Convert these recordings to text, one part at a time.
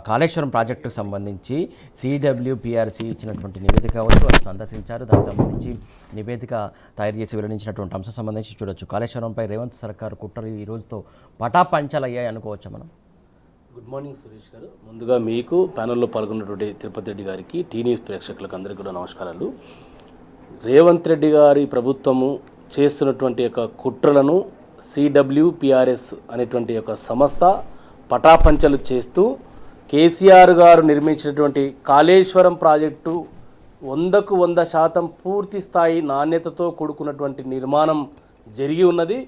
కాళేశ్వరం ప్రాజెక్టుకు సంబంధించి సిడబ్ల్యూపీఆర్సీ ఇచ్చినటువంటి నివేదిక కావచ్చు, వాళ్ళు సందర్శించారు. దానికి సంబంధించి నివేదిక తయారు చేసి వెల్లడించినటువంటి అంశం సంబంధించి చూడొచ్చు. కాళేశ్వరంపై రేవంత్ సర్కారు కుట్రలు ఈ రోజుతో పటాపంచలయ్యాయి అనుకోవచ్చా మనం? గుడ్ మార్నింగ్ సురేష్ గారు. ముందుగా మీకు ప్యానెల్లో పాల్గొన్నటువంటి తిరుపతి రెడ్డి గారికి, టీ న్యూస్ ప్రేక్షకులకు అందరికీ కూడా నమస్కారాలు. రేవంత్ రెడ్డి గారి ప్రభుత్వము చేస్తున్నటువంటి యొక్క కుట్రలను సిడబ్ల్యూపీఆర్ఎస్ అనేటువంటి యొక్క సంస్థ పటాపంచలు చేస్తూ కేసీఆర్ గారు నిర్మించినటువంటి కాళేశ్వరం ప్రాజెక్టు 100% పూర్తి స్థాయి నాణ్యతతో కూడుకున్నటువంటి నిర్మాణం జరిగి ఉన్నది.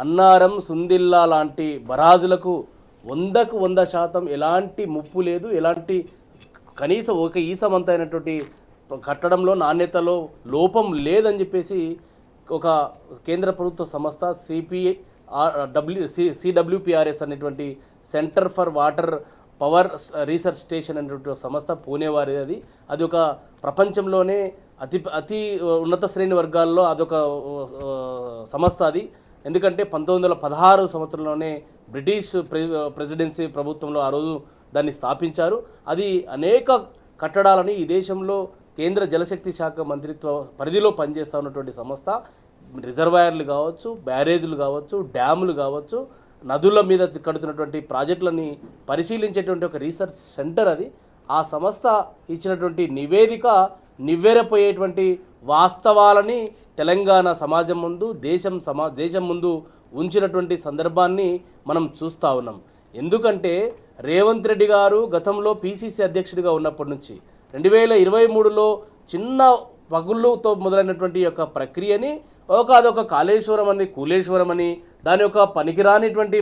అన్నారం, సుందిల్లా లాంటి బరాజులకు 100% ఎలాంటి ముప్పు లేదు, ఎలాంటి కనీసం ఒక ఈసమంతైనటువంటి కట్టడంలో నాణ్యతలో లోపం లేదని చెప్పేసి ఒక కేంద్ర ప్రభుత్వ సంస్థ సిడబ్ల్యూపీఆర్ఎస్ అనేటువంటి centre for water power research station అనేటువంటి సంస్థ పూణే వారిది. అది ఒక ప్రపంచంలోనే అతి ఉన్నత శ్రేణి వర్గాల్లో అదొక సంస్థ అది. ఎందుకంటే 1916 సంవత్సరంలోనే బ్రిటిష్ ప్రెసిడెన్సీ ప్రభుత్వంలో ఆ రోజు దాన్ని స్థాపించారు. అది అనేక కట్టడాలని ఈ దేశంలో కేంద్ర జలశక్తి శాఖ మంత్రిత్వ పరిధిలో పనిచేస్తూ ఉన్నటువంటి సంస్థ. రిజర్వాయర్లు కావచ్చు, బ్యారేజీలు కావచ్చు, డ్యాములు కావచ్చు, నదుల మీద కడుతున్నటువంటి ప్రాజెక్టులని పరిశీలించేటువంటి ఒక రీసెర్చ్ సెంటర్ అది. ఆ సంస్థ ఇచ్చినటువంటి నివేదిక నివ్వెరపోయేటువంటి వాస్తవాలని తెలంగాణ సమాజం ముందు, దేశం ముందు ఉంచినటువంటి సందర్భాన్ని మనం చూస్తూ ఉన్నాం. ఎందుకంటే రేవంత్ రెడ్డి గారు గతంలో పిసిసి అధ్యక్షుడిగా ఉన్నప్పటి నుంచి 2023లో చిన్న పగుళ్ళతో మొదలైనటువంటి యొక్క ప్రక్రియని అదొక కాళేశ్వరం అని, కూలేశ్వరం అని, దాని యొక్క పనికిరానిటువంటి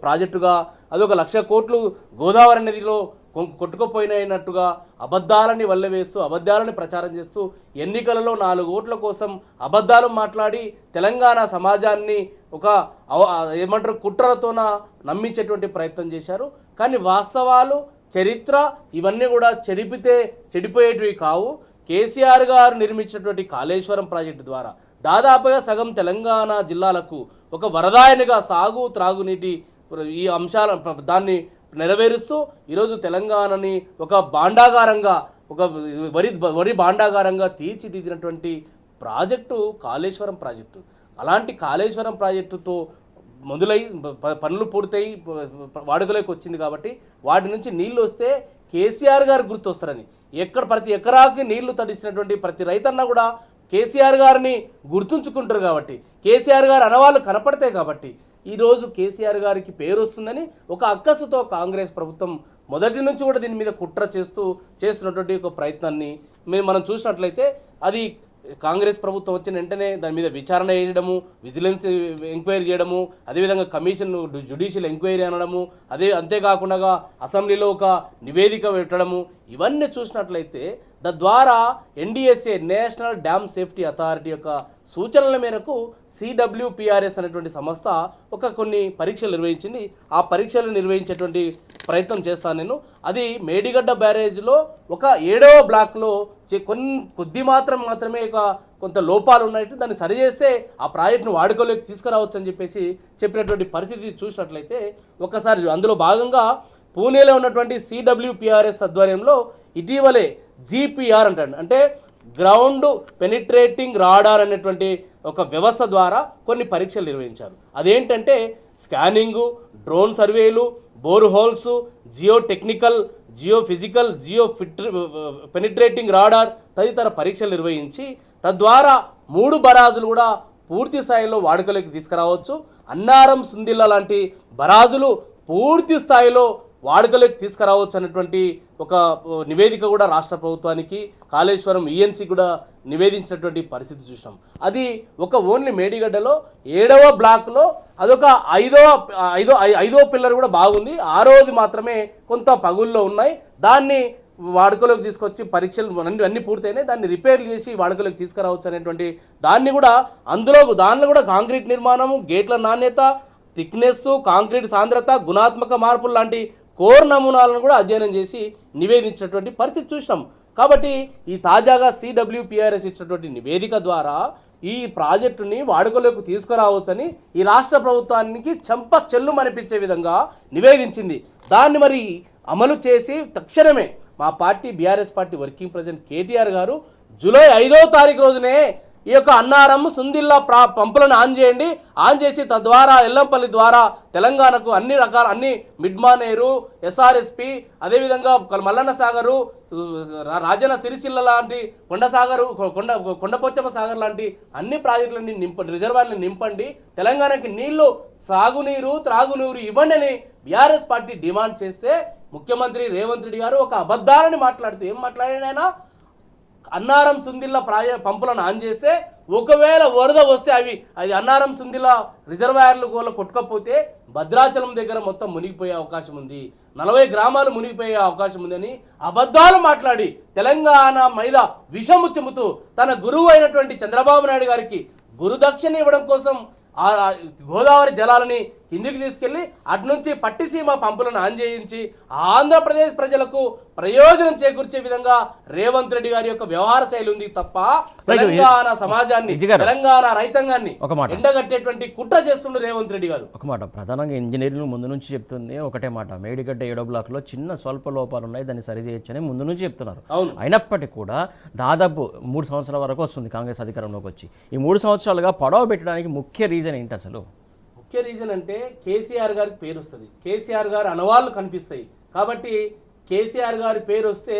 ప్రాజెక్టుగా అదొక 1,00,000 కోట్లు గోదావరి నదిలో కొట్టుకుపోయినట్టుగా అబద్ధాలని వల్లవేస్తూ, అబద్ధాలని ప్రచారం చేస్తూ, ఎన్నికలలో 4 ఓట్ల కోసం అబద్ధాలు మాట్లాడి తెలంగాణ సమాజాన్ని ఒక కుట్రలతోన నమ్మించేటువంటి ప్రయత్నం చేశారు. కానీ వాస్తవాలు, చరిత్ర ఇవన్నీ కూడా చెడిపోయేటివి కావు. కేసీఆర్ గారు నిర్మించినటువంటి కాళేశ్వరం ప్రాజెక్టు ద్వారా దాదాపుగా సగం తెలంగాణ జిల్లాలకు ఒక వరదాయనిగా సాగు, త్రాగునీటి ఈ అంశాల దాన్ని నెరవేరుస్తూ ఈరోజు తెలంగాణని ఒక భాండాగారంగా, ఒక వరి భాండాగారంగా తీర్చిదిద్దినటువంటి ప్రాజెక్టు కాళేశ్వరం ప్రాజెక్టు. అలాంటి కాళేశ్వరం ప్రాజెక్టుతో మొదలై పనులు పూర్తయి వాడుకలోకి వచ్చింది కాబట్టి వాటి నుంచి నీళ్లు వస్తే కేసీఆర్ గారు గుర్తొస్తారని, ప్రతి ఎకరాకి నీళ్లు తడిసినటువంటి ప్రతి రైతన్న కూడా కేసీఆర్ గారిని గుర్తుంచుకుంటారు కాబట్టి, కేసీఆర్ గారు అనవాళ్ళు కనపడతాయి కాబట్టి ఈరోజు కేసీఆర్ గారికి పేరు వస్తుందని ఒక అక్కసుతో కాంగ్రెస్ ప్రభుత్వం మొదటి నుంచి కూడా దీని మీద కుట్ర చేస్తున్నటువంటి ఒక ప్రయత్నాన్ని మనం చూసినట్లయితే, అది కాంగ్రెస్ ప్రభుత్వం వచ్చిన వెంటనే దాని మీద విచారణ చేయడము, విజిలెన్స్ ఎంక్వైరీ చేయడము, అదేవిధంగా కమిషన్ జ్యుడిషియల్ ఎంక్వైరీ అనడము, అంతేకాకుండా అసెంబ్లీలో ఒక నివేదిక పెట్టడము, ఇవన్నీ చూసినట్లయితే తద్వారా NDSA national dam safety authority యొక్క సూచనల మేరకు సిడబ్ల్యూపీఆర్ఎస్ అనేటువంటి సంస్థ కొన్ని పరీక్షలు నిర్వహించింది. ఆ పరీక్షలు నిర్వహించేటువంటి ప్రయత్నం చేస్తాను నేను. అది మేడిగడ్డ బ్యారేజ్లో ఒక 7వ బ్లాక్లో కొద్ది మాత్రమే కొంత లోపాలు ఉన్నాయి, దాన్ని సరిచేస్తే ఆ ప్రాజెక్టును వాడుకోలేక తీసుకురావచ్చు అని చెప్పినటువంటి పరిస్థితి చూసినట్లయితే, ఒకసారి అందులో భాగంగా పూణేలో ఉన్నటువంటి సిడబ్ల్యూపీఆర్ఎస్ ఆధ్వర్యంలో ఇటీవలే జీపీఆర్ అంటే గ్రౌండ్ పెనిట్రేటింగ్ రాడార్ అనేటువంటి ఒక వ్యవస్థ ద్వారా కొన్ని పరీక్షలు నిర్వహించారు. అదేంటంటే స్కానింగు, డ్రోన్ సర్వేలు, bore holes, geo technical, Jio physical, penetrating radar తదితర పరీక్షలు నిర్వహించి తద్వారా 3 బరాజులు కూడా పూర్తి స్థాయిలో వాడుకలోకి తీసుకురావచ్చు. అన్నారం, సుందిల్లా లాంటి బరాజులు పూర్తి స్థాయిలో వాడుకలోకి తీసుకురావచ్చు అనేటువంటి ఒక నివేదిక కూడా రాష్ట్ర ప్రభుత్వానికి, కాళేశ్వరం ఈఎన్సీ కూడా నివేదించినటువంటి పరిస్థితి చూసినాం. అది ఓన్లీ మేడిగడ్డలో 7వ బ్లాక్లో అదొక 5వ పిల్లర్ కూడా బాగుంది, 6వది మాత్రమే కొంత పగుల్లో ఉన్నాయి. దాన్ని వాడుకలోకి తీసుకొచ్చి పరీక్షలు అన్నీ పూర్తయినాయి, దాన్ని రిపేర్లు చేసి వాడుకలోకి తీసుకురావచ్చు అనేటువంటి దానిలో కూడా కాంక్రీట్ నిర్మాణము, గేట్ల నాణ్యత, థిక్నెస్, కాంక్రీట్ సాంద్రత, గుణాత్మక మార్పులు లాంటి కోర్ నమూనాలను కూడా అధ్యయనం చేసి నివేదించినటువంటి పరిస్థితి చూసాం. కాబట్టి ఈ తాజాగా సిడబ్ల్యూపీఆర్ఎస్ ఇచ్చినటువంటి నివేదిక ద్వారా ఈ ప్రాజెక్టుని వాడుకలోకి తీసుకురావచ్చని ఈ రాష్ట్ర ప్రభుత్వానికి చెంప చెల్లు అనిపించే విధంగా నివేదించింది. దాన్ని మరి అమలు చేసి తక్షణమే మా party BRS party working president KTR గారు జూలై 5వ తారీఖు రోజునే ఈ యొక్క అన్నారం సుందిల్లా పంపులను ఆన్ చేసి తద్వారా ఎల్లంపల్లి ద్వారా తెలంగాణకు అన్ని మిడ్మానేరు, SRSP, అదేవిధంగా మల్లన్న సాగరు, రాజన్న సిరిసిల్ల లాంటి కొండపోచమ్మ సాగర్ లాంటి అన్ని ప్రాజెక్టులని రిజర్వాయర్లను నింపండి, తెలంగాణకి నీళ్లు సాగునీరు త్రాగునీరు ఇవ్వండి అని బీఆర్ఎస్ పార్టీ డిమాండ్ చేస్తే ముఖ్యమంత్రి రేవంత్ రెడ్డి గారు ఒక అబద్ధాలని మాట్లాడుతూ ఏం మాట్లాడినైనా అన్నారం సుందిల్ల పంపులను ఆన్ చేస్తే ఒకవేళ వరద వస్తే అది అన్నారం సుందిల్ల రిజర్వాయర్లు గోల కొట్టుకపోతే భద్రాచలం దగ్గర మొత్తం మునిగిపోయే అవకాశం ఉంది, 40 గ్రామాలు మునిగిపోయే అవకాశం ఉందని అబద్ధాలు మాట్లాడి తెలంగాణ మీద విషము చెబుతూ తన గురువు అయినటువంటి చంద్రబాబు నాయుడు గారికి గురుదక్షిణ ఇవ్వడం కోసం గోదావరి జలాలని కిందికి తీసుకెళ్లి అటు నుంచి పట్టిసీమ పంపులను ఆన్ చేయించి ఆంధ్రప్రదేశ్ ప్రజలకు ప్రయోజనం చేకూర్చే విధంగా రేవంత్ రెడ్డి గారి యొక్క వ్యవహార శైలి ఉంది తప్ప తెలంగాణ సమాజాన్ని తెలంగాణ రైతాంగాన్ని ఎండగట్టేటువంటి కుట్ర చేస్తుండే రేవంత్ రెడ్డి గారు. ఒక మాట, ప్రధానంగా ఇంజనీరింగ్ ముందు నుంచి చెప్తుంది ఒకటే మాట, మేడిగడ్డ 7వ బ్లాక్లో చిన్న స్వల్ప లోపాలు ఉన్నాయి, దాన్ని సరిచేయచ్చని ముందు నుంచి చెప్తున్నారు. అయినప్పటికీ కూడా దాదాపు 3 సంవత్సరాల వరకు వస్తుంది కాంగ్రెస్ అధికారంలోకి వచ్చి. ఈ 3 సంవత్సరాలుగా పడవ పెట్టడానికి ముఖ్య రీజన్ ఏంటి అసలు? ముఖ్య రీజన్ అంటే కేసీఆర్ గారికి పేరు వస్తుంది, కేసీఆర్ గారు అనవాళ్ళు కనిపిస్తాయి కాబట్టి కేసీఆర్ గారి పేరు వస్తే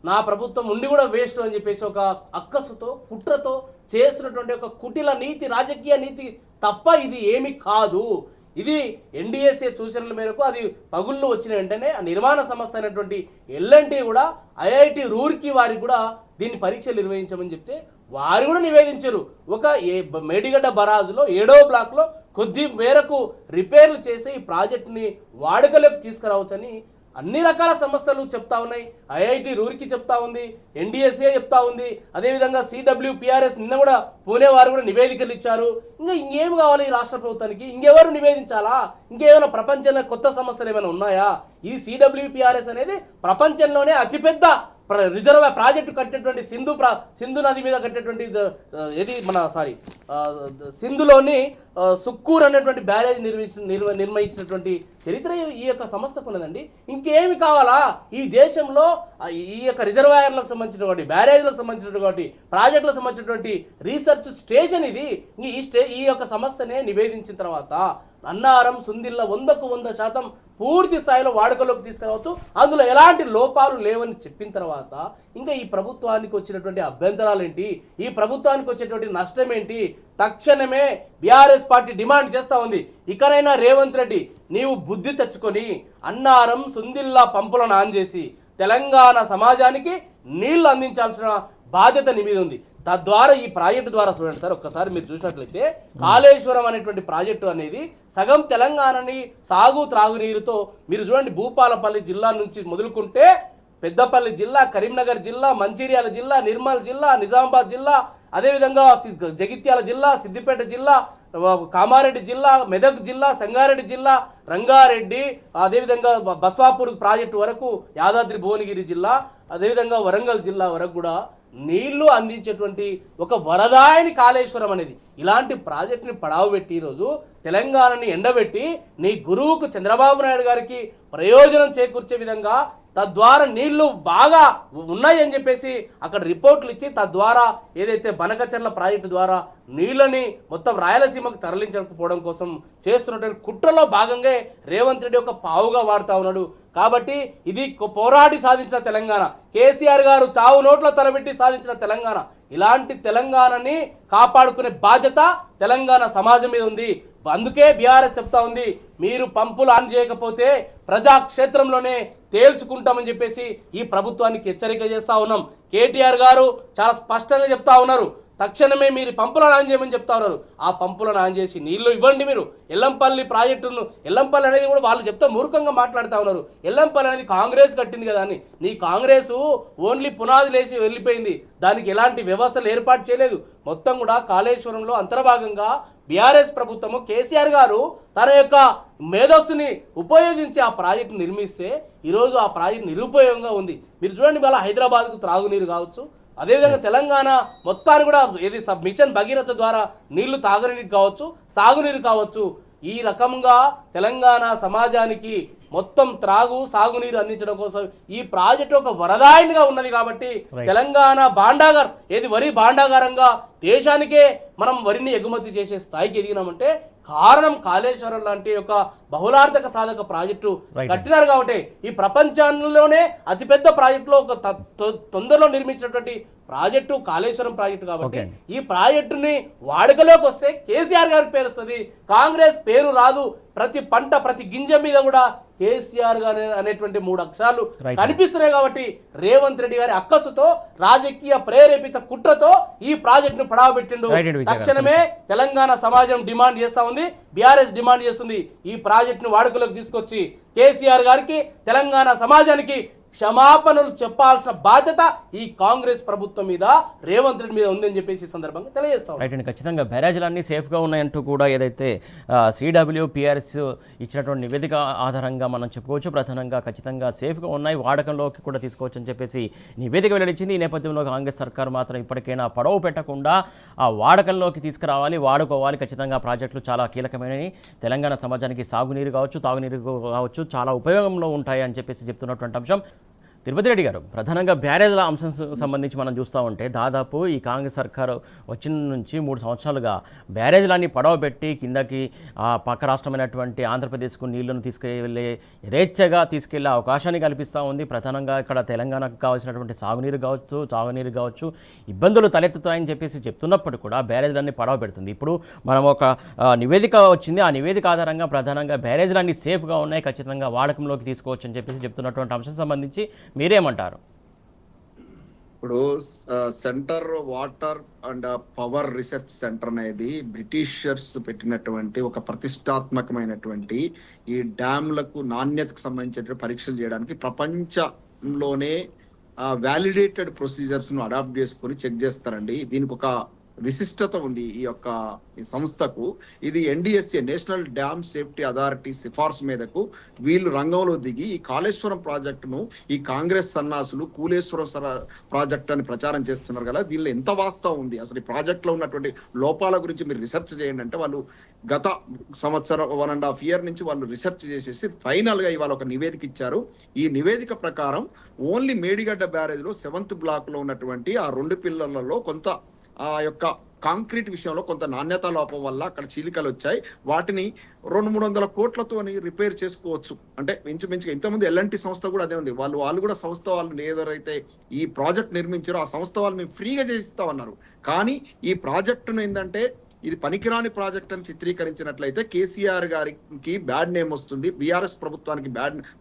నా ప్రభుత్వం ఉండి కూడా వేస్ట్ అని చెప్పేసి ఒక అక్కసుతో కుట్రతో చేస్తున్నటువంటి ఒక కుటిల నీతి, రాజకీయ నీతి తప్ప ఇది ఏమి కాదు. ఇది NDSA సూచనల మేరకు అది పగుళ్ళు వచ్చిన వెంటనే ఆ నిర్మాణ సంస్థ అయినటువంటి L&T కూడా IIT రూర్కి వారికి కూడా దీన్ని పరీక్షలు నిర్వహించమని చెప్తే వారు కూడా నివేదించారు. ఒక మేడిగడ్డ బరాజులో 7వ బ్లాక్లో కొద్ది మేరకు రిపేర్లు చేసి ఈ ప్రాజెక్టుని వాడుకలోకి తీసుకురావచ్చని అన్ని రకాల సంస్థలు చెప్తా ఉన్నాయి. IIT రూర్కి చెప్తా ఉంది, NDSA చెప్తా ఉంది, అదేవిధంగా CWPRS నిన్న కూడా పూణే వారు కూడా నివేదికలు ఇచ్చారు. ఇంకా ఇంకేం కావాలి ఈ రాష్ట్ర ప్రభుత్వానికి? ఇంకెవరు నివేదించాలా? ఇంకేమైనా ప్రపంచంలో కొత్త సంస్థలు ఏమైనా ఉన్నాయా? ఈ CWPRS అనేది ప్రపంచంలోనే అతిపెద్ద ప్రాజెక్టు కట్టేటువంటి సింధు నది మీద కట్టేటువంటి సింధులోని సుక్కూర్ అనేటువంటి బ్యారేజ్ నిర్మించినటువంటి చరిత్ర ఈ యొక్క సంస్థకు ఉన్నదండి. ఇంకేమి కావాలా? ఈ దేశంలో ఈ యొక్క రిజర్వాయర్లకు సంబంధించినటువంటి బ్యారేజ్లకు సంబంధించినటువంటి ప్రాజెక్టులకు సంబంధించినటువంటి రీసెర్చ్ స్టేషన్ ఇది. ఈ యొక్క సంస్థనే నివేదించిన తర్వాత అన్నారం సుందిల్ల 100కు 100% పూర్తి స్థాయిలో వాడుకలోకి తీసుకురావచ్చు, అందులో ఎలాంటి లోపాలు లేవని చెప్పిన తర్వాత ఇంకా ఈ ప్రభుత్వానికి వచ్చినటువంటి అభ్యంతరాలు ఏంటి, ఈ ప్రభుత్వానికి వచ్చేటువంటి నష్టం ఏంటి? తక్షణమే బీఆర్ఎస్ పార్టీ డిమాండ్ చేస్తూ ఉంది, ఇకనైనా రేవంత్ రెడ్డి నీవు బుద్ధి తెచ్చుకొని అన్నారం సుందిల్లా పంపులను ఆన్ చేసి తెలంగాణ సమాజానికి నీళ్లు అందించాల్సిన బాధ్యత నీ మీద ఉంది. తద్వారా ఈ ప్రాజెక్టు ద్వారా చూడండి సార్, ఒక్కసారి మీరు చూసినట్లయితే కాళేశ్వరం అనేటువంటి ప్రాజెక్టు అనేది సగం తెలంగాణని సాగు త్రాగునీరుతో మీరు చూడండి, భూపాలపల్లి జిల్లా నుంచి మొదలుకుంటే పెద్దపల్లి జిల్లా, కరీంనగర్ జిల్లా, మంచిర్యాల జిల్లా, నిర్మల్ జిల్లా, నిజామాబాద్ జిల్లా, అదేవిధంగా జగిత్యాల జిల్లా, సిద్దిపేట జిల్లా, కామారెడ్డి జిల్లా, మెదక్ జిల్లా, సంగారెడ్డి జిల్లా, రంగారెడ్డి, అదేవిధంగా బస్వాపూర్ ప్రాజెక్టు వరకు, యాదాద్రి భువనగిరి జిల్లా, అదేవిధంగా వరంగల్ జిల్లా వరకు కూడా నీళ్లు అందించేటువంటి ఒక వరదాయని కాళేశ్వరం అనేది. ఇలాంటి ప్రాజెక్టుని పడావబెట్టి ఈరోజు తెలంగాణని ఎండబెట్టి నీ గురువుకు చంద్రబాబు నాయుడు గారికి ప్రయోజనం చేకూర్చే విధంగా తద్వారా నీళ్లు బాగా ఉన్నాయి అని చెప్పేసి అక్కడ రిపోర్ట్లు ఇచ్చి తద్వారా ఏదైతే బనకచర్ల ప్రాజెక్టు ద్వారా నీళ్ళని మొత్తం రాయలసీమకు తరలించకపోవడం కోసం చేస్తున్నటువంటి కుట్రలో భాగంగా రేవంత్ రెడ్డి ఒక పావుగా వాడుతూ ఉన్నాడు. కాబట్టి ఇది పోరాడి సాధించిన తెలంగాణ, కేసీఆర్ గారు చావు నోట్లో తలబెట్టి సాధించిన తెలంగాణ. ఇలాంటి తెలంగాణని కాపాడుకునే బాధ్యత తెలంగాణ సమాజం మీద ఉంది. అందుకే బీఆర్ఎస్ చెప్తా ఉంది, మీరు పంపులు ఆన్ చేయకపోతే ప్రజాక్షేత్రంలోనే తేల్చుకుంటామని చెప్పేసి ఈ ప్రభుత్వానికి హెచ్చరిక చేస్తూ ఉన్నాం. కేటీఆర్ గారు చాలా స్పష్టంగా చెప్తా ఉన్నారు, తక్షణమే మీరు పంపులను ఆన్ చేయమని చెప్తా ఉన్నారు. ఆ పంపులను ఆన్ చేసి నీళ్లు ఇవ్వండి. మీరు ఎల్లంపల్లి ప్రాజెక్టును, ఎల్లంపల్లి అనేది కూడా వాళ్ళు చెప్తా మూర్ఖంగా మాట్లాడుతూ ఉన్నారు. ఎల్లంపల్లి అనేది కాంగ్రెస్ కట్టింది కదా అని. నీ కాంగ్రెస్ ఓన్లీ పునాది లేచి వెళ్ళిపోయింది, దానికి ఎలాంటి వ్యవస్థలు ఏర్పాటు చేయలేదు. మొత్తం కూడా కాళేశ్వరంలో అంతర్భాగంగా బీఆర్ఎస్ ప్రభుత్వము, కేసీఆర్ గారు తన యొక్క మేధస్సుని ఉపయోగించి ఆ ప్రాజెక్టు నిర్మిస్తే ఈరోజు ఆ ప్రాజెక్టు నిరుపయోగంగా ఉంది. మీరు చూడండి, మళ్ళీ హైదరాబాద్కు త్రాగునీరు కావచ్చు, అదేవిధంగా తెలంగాణ మొత్తాన్ని కూడా ఏది మిషన్ భగీరథ ద్వారా నీళ్లు తాగునీరు కావచ్చు, సాగునీరు కావచ్చు, ఈ రకంగా తెలంగాణ సమాజానికి మొత్తం సాగునీరు అందించడం కోసం ఈ ప్రాజెక్టు ఒక వరదాయినిగా ఉన్నది కాబట్టి తెలంగాణ భాండాగార్ వరి భాండాగారంగా దేశానికే మనం వరిని ఎగుమతి చేసే స్థాయికి ఎదిగినామంటే కారణం కాళేశ్వరం లాంటి ఒక బహుళార్థక సాధక ప్రాజెక్టు కట్టినారు కాబట్టి ఈ ప్రపంచంలోనే అతిపెద్ద ప్రాజెక్టులో ఒక తొందరలో నిర్మించినటువంటి ప్రాజెక్టు కాళేశ్వరం ప్రాజెక్టు కాబట్టి ఈ ప్రాజెక్టుని వాడుకలోకి వస్తే కేసీఆర్ గారికి పేరు వస్తుంది, కాంగ్రెస్ పేరు రాదు. ప్రతి పంట ప్రతి గింజ మీద కూడా కేసీఆర్ గారు అనేటువంటి 3 అక్షరాలు కనిపిస్తున్నాయి కాబట్టి రేవంత్ రెడ్డి గారి అక్కసుతో రాజకీయ ప్రేరేపిత కుట్రతో ఈ ప్రాజెక్టును పడావబెట్టిండు. తక్షణమే తెలంగాణ సమాజం డిమాండ్ చేస్తా ఉంది, బీఆర్ఎస్ డిమాండ్ చేస్తుంది ఈ ప్రాజెక్టును వాడుకలోకి తీసుకొచ్చి కేసీఆర్ గారికి తెలంగాణ సమాజానికి క్షమాపణలు చెప్పాల్సిన బాధ్యత ఈ కాంగ్రెస్ ప్రభుత్వం మీద రేవంత్ రెడ్డి మీద ఉందని చెప్పేసి సందర్భంగా తెలియజేస్తాం. రైట్ అండి, ఖచ్చితంగా బ్యారేజ్లన్నీ సేఫ్గా ఉన్నాయంటూ కూడా ఏదైతే CWPRS ఇచ్చినటువంటి నివేదిక ఆధారంగా మనం చెప్పుకోవచ్చు. ప్రధానంగా ఖచ్చితంగా సేఫ్గా ఉన్నాయి, వాడకంలోకి కూడా తీసుకోవచ్చు అని చెప్పేసి నివేదిక వెల్లడించింది. ఈ నేపథ్యంలో కాంగ్రెస్ సర్కారు మాత్రం ఇప్పటికైనా పడవ పెట్టకుండా ఆ వాడకంలోకి తీసుకురావాలి, వాడుకోవాలి. ఖచ్చితంగా ప్రాజెక్టులు చాలా కీలకమైనవి, తెలంగాణ సమాజానికి సాగునీరు కావచ్చు, తాగునీరు కావచ్చు చాలా ఉపయోగంలో ఉంటాయి అని చెప్పేసి చెప్తున్నటువంటి అంశం. తిరుపతి రెడ్డి గారు, ప్రధానంగా బ్యారేజ్ల అంశం సంబంధించి మనం చూస్తూ ఉంటే దాదాపు ఈ కాంగ్రెస్ సర్కారు వచ్చిన నుంచి 3 సంవత్సరాలుగా బ్యారేజ్లన్నీ పడవబెట్టి కిందకి పక్క రాష్ట్రమైనటువంటి ఆంధ్రప్రదేశ్కు నీళ్లను తీసుకెళ్ళే యథేచ్ఛగా తీసుకెళ్లే అవకాశాన్ని కల్పిస్తూ ఉంది. ప్రధానంగా ఇక్కడ తెలంగాణకు కావాల్సినటువంటి సాగునీరు కావచ్చు ఇబ్బందులు తలెత్తుతాయని చెప్పేసి చెప్తున్నప్పుడు కూడా బ్యారేజ్లన్నీ పడవబెడుతుంది. ఇప్పుడు మనం ఒక నివేదిక వచ్చింది, ఆ నివేదిక ఆధారంగా ప్రధానంగా బ్యారేజ్లన్నీ సేఫ్గా ఉన్నాయి, ఖచ్చితంగా వాడకంలోకి తీసుకోవచ్చు అని చెప్పేసి చెప్తున్నటువంటి అంశం సంబంధించి మీరేమంటారు? ఇప్పుడు centre water and power research centre అనేది బ్రిటిషర్స్ పెట్టినటువంటి ఒక ప్రతిష్టాత్మకమైనటువంటి ఈ డ్యామ్లకు నాణ్యతకు సంబంధించిన పరీక్షలు చేయడానికి ప్రపంచంలోనే వ్యాలిడేటెడ్ ప్రొసీజర్స్ను అడాప్ట్ చేసుకొని చెక్ చేస్తారండి. దీనికి ఒక విశిష్టత ఉంది ఈ సంస్థకు. ఇది NDSA national dam safety authority సిఫార్సు మీదకు వీళ్ళు రంగంలో దిగి ఈ కాళేశ్వరం ప్రాజెక్టును ఈ కాంగ్రెస్ సన్నాసులు కూలేశ్వరం ప్రాజెక్ట్ అని ప్రచారం చేస్తున్నారు కదా, దీనిలో ఎంత వాస్తవం ఉంది, అసలు ఈ ప్రాజెక్టులో ఉన్నటువంటి లోపాల గురించి మీరు రీసెర్చ్ చేయండి అంటే వాళ్ళు గత సంవత్సరం 1.5 year నుంచి వాళ్ళు రీసెర్చ్ చేసేసి ఫైనల్గా ఇవాళ ఒక నివేదిక ఇచ్చారు. ఈ నివేదిక ప్రకారం ఓన్లీ మేడిగడ్డ బ్యారేజ్లో 7th బ్లాక్లో ఉన్నటువంటి ఆ 2 పిల్లర్లలో కొంత ఆ యొక్క కాంక్రీట్ విషయంలో కొంత నాణ్యత లోపం వల్ల అక్కడ చీలికలు వచ్చాయి. వాటిని 200-300 కోట్లతో రిపేర్ చేసుకోవచ్చు. అంటే ఇంచుమించుగా ఇంతకుముందు L&T సంస్థ కూడా అదే ఉంది. వాళ్ళు కూడా సంస్థ వాళ్ళు ఏదైతే ఈ ప్రాజెక్ట్ నిర్మించారో ఆ సంస్థ వాళ్ళు మేము ఫ్రీగా చేసిస్తామన్నారు. కానీ ఈ ప్రాజెక్టును ఏంటంటే ఇది పనికిరాని ప్రాజెక్ట్ అని చిత్రీకరించినట్లయితే కేసీఆర్ గారికి బ్యాడ్ నేమ్ వస్తుంది, బీఆర్ఎస్ ప్రభుత్వానికి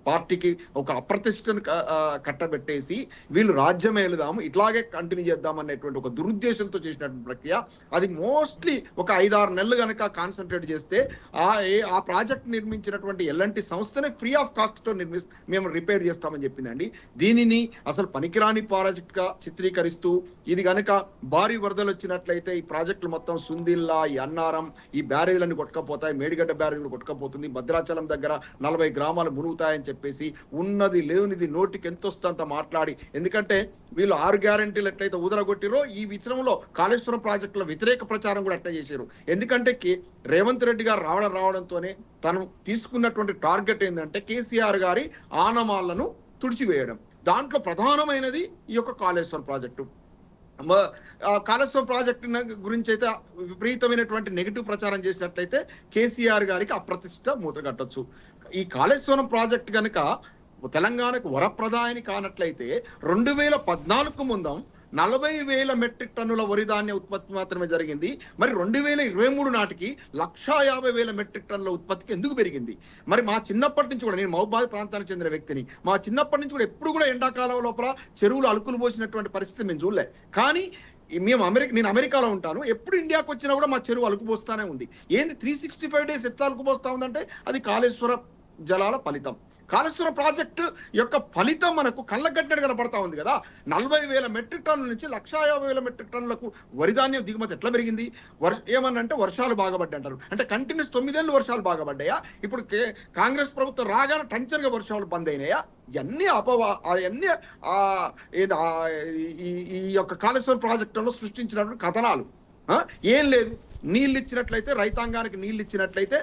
పార్టీకి ఒక అప్రతిష్టను కట్టబెట్టేసి వీళ్ళు రాజ్యం ఏలుదాము ఇట్లాగే కంటిన్యూ చేద్దాం అనేటువంటి ఒక దురుద్దేశంతో చేసినటువంటి ప్రక్రియ. అది మోస్ట్లీ ఒక 5-6 నెలలు కనుక కాన్సన్ట్రేట్ చేస్తే ఆ ప్రాజెక్ట్ నిర్మించినటువంటి L&T సంస్థనే ఫ్రీ ఆఫ్ కాస్ట్తో మేము రిపేర్ చేస్తామని చెప్పిందండి. దీనిని అసలు పనికిరాని ప్రాజెక్ట్గా చిత్రీకరిస్తూ ఇది కనుక భారీ వరదలు వచ్చినట్లయితే ఈ ప్రాజెక్టులు మొత్తం సుందిల్ ఈ అన్నారం ఈ బ్యారేజ్లన్నీ కొట్టుకపోతాయి, మేడిగడ్డ బ్యారేజ్లు కొట్టుకపోతుంది, భద్రాచలం దగ్గర 40 గ్రామాలు మునుగుతాయని చెప్పేసి ఉన్నది లేనిది నోటికి ఎంతొస్తంత మాట్లాడి, ఎందుకంటే వీళ్ళు 6 గ్యారంటీలు ఎట్లయితే ఊదరగొట్టిరో ఈ విషయంలో కాళేశ్వరం ప్రాజెక్టుల వ్యతిరేక ప్రచారం కూడా అట్లా చేశారు. ఎందుకంటే రేవంత్ రెడ్డి గారు రావడంతోనే తను తీసుకున్నటువంటి టార్గెట్ ఏంటంటే కేసీఆర్ గారి ఆనమాలను తుడిచివేయడం. దాంట్లో ప్రధానమైనది ఈ యొక్క కాళేశ్వరం ప్రాజెక్టు. కాళేశ్వరం ప్రాజెక్టు గురించి అయితే విపరీతమైనటువంటి నెగిటివ్ ప్రచారం చేసినట్లయితే కేసీఆర్ గారికి అప్రతిష్ట మూత కట్టొచ్చు. ఈ కాళేశ్వరం ప్రాజెక్టు కనుక తెలంగాణకు వరప్రదాయని కానట్లయితే 2014 ముందు 40,000 మెట్రిక్ టన్నుల వరి ధాన్య ఉత్పత్తి మాత్రమే జరిగింది. మరి 2023 నాటికి 150,000 మెట్రిక్ టన్నుల ఉత్పత్తికి ఎందుకు పెరిగింది? మరి మా చిన్నప్పటి నుంచి కూడా, నేను మహబూబాబాద్ ప్రాంతానికి చెందిన వ్యక్తిని, మా చిన్నప్పటి నుంచి కూడా ఎప్పుడు కూడా ఎండాకాలం లోపల చెరువులు అలుకులు పోసినటువంటి పరిస్థితి మేము చూడలే. కానీ నేను అమెరికాలో ఉంటాను, ఎప్పుడు ఇండియాకు వచ్చినా కూడా మా చెరువు అలుకుపోస్తానే ఉంది. ఏంది 365 days ఎట్లా అలుకుపోస్తా ఉందంటే అది కాళేశ్వర జలాల ఫలితం. కాళేశ్వరం ప్రాజెక్టు యొక్క ఫలితం మనకు కళ్ళగట్టినట్టు కనపడతా ఉంది కదా. 40,000 మెట్రిక్ టన్నుల నుంచి 150,000 మెట్రిక్ టన్నులకు వరిధాన్యం దిగుమతి ఎట్లా పెరిగింది? ఏమన్నంటే వర్షాలు బాగపడ్డాయి అంటారు. అంటే కంటిన్యూస్ 9 ఏళ్ళు వర్షాలు బాగపడ్డాయా? ఇప్పుడు కాంగ్రెస్ ప్రభుత్వం రాగానే టంచర్గా వర్షాలు బంద్ అయినాయా? ఇవన్నీ అవన్నీ ఈ యొక్క కాళేశ్వరం ప్రాజెక్టులో సృష్టించినటువంటి కథనాలు. ఏం లేదు, నీళ్ళు ఇచ్చినట్లయితే, రైతాంగానికి నీళ్ళు ఇచ్చినట్లయితే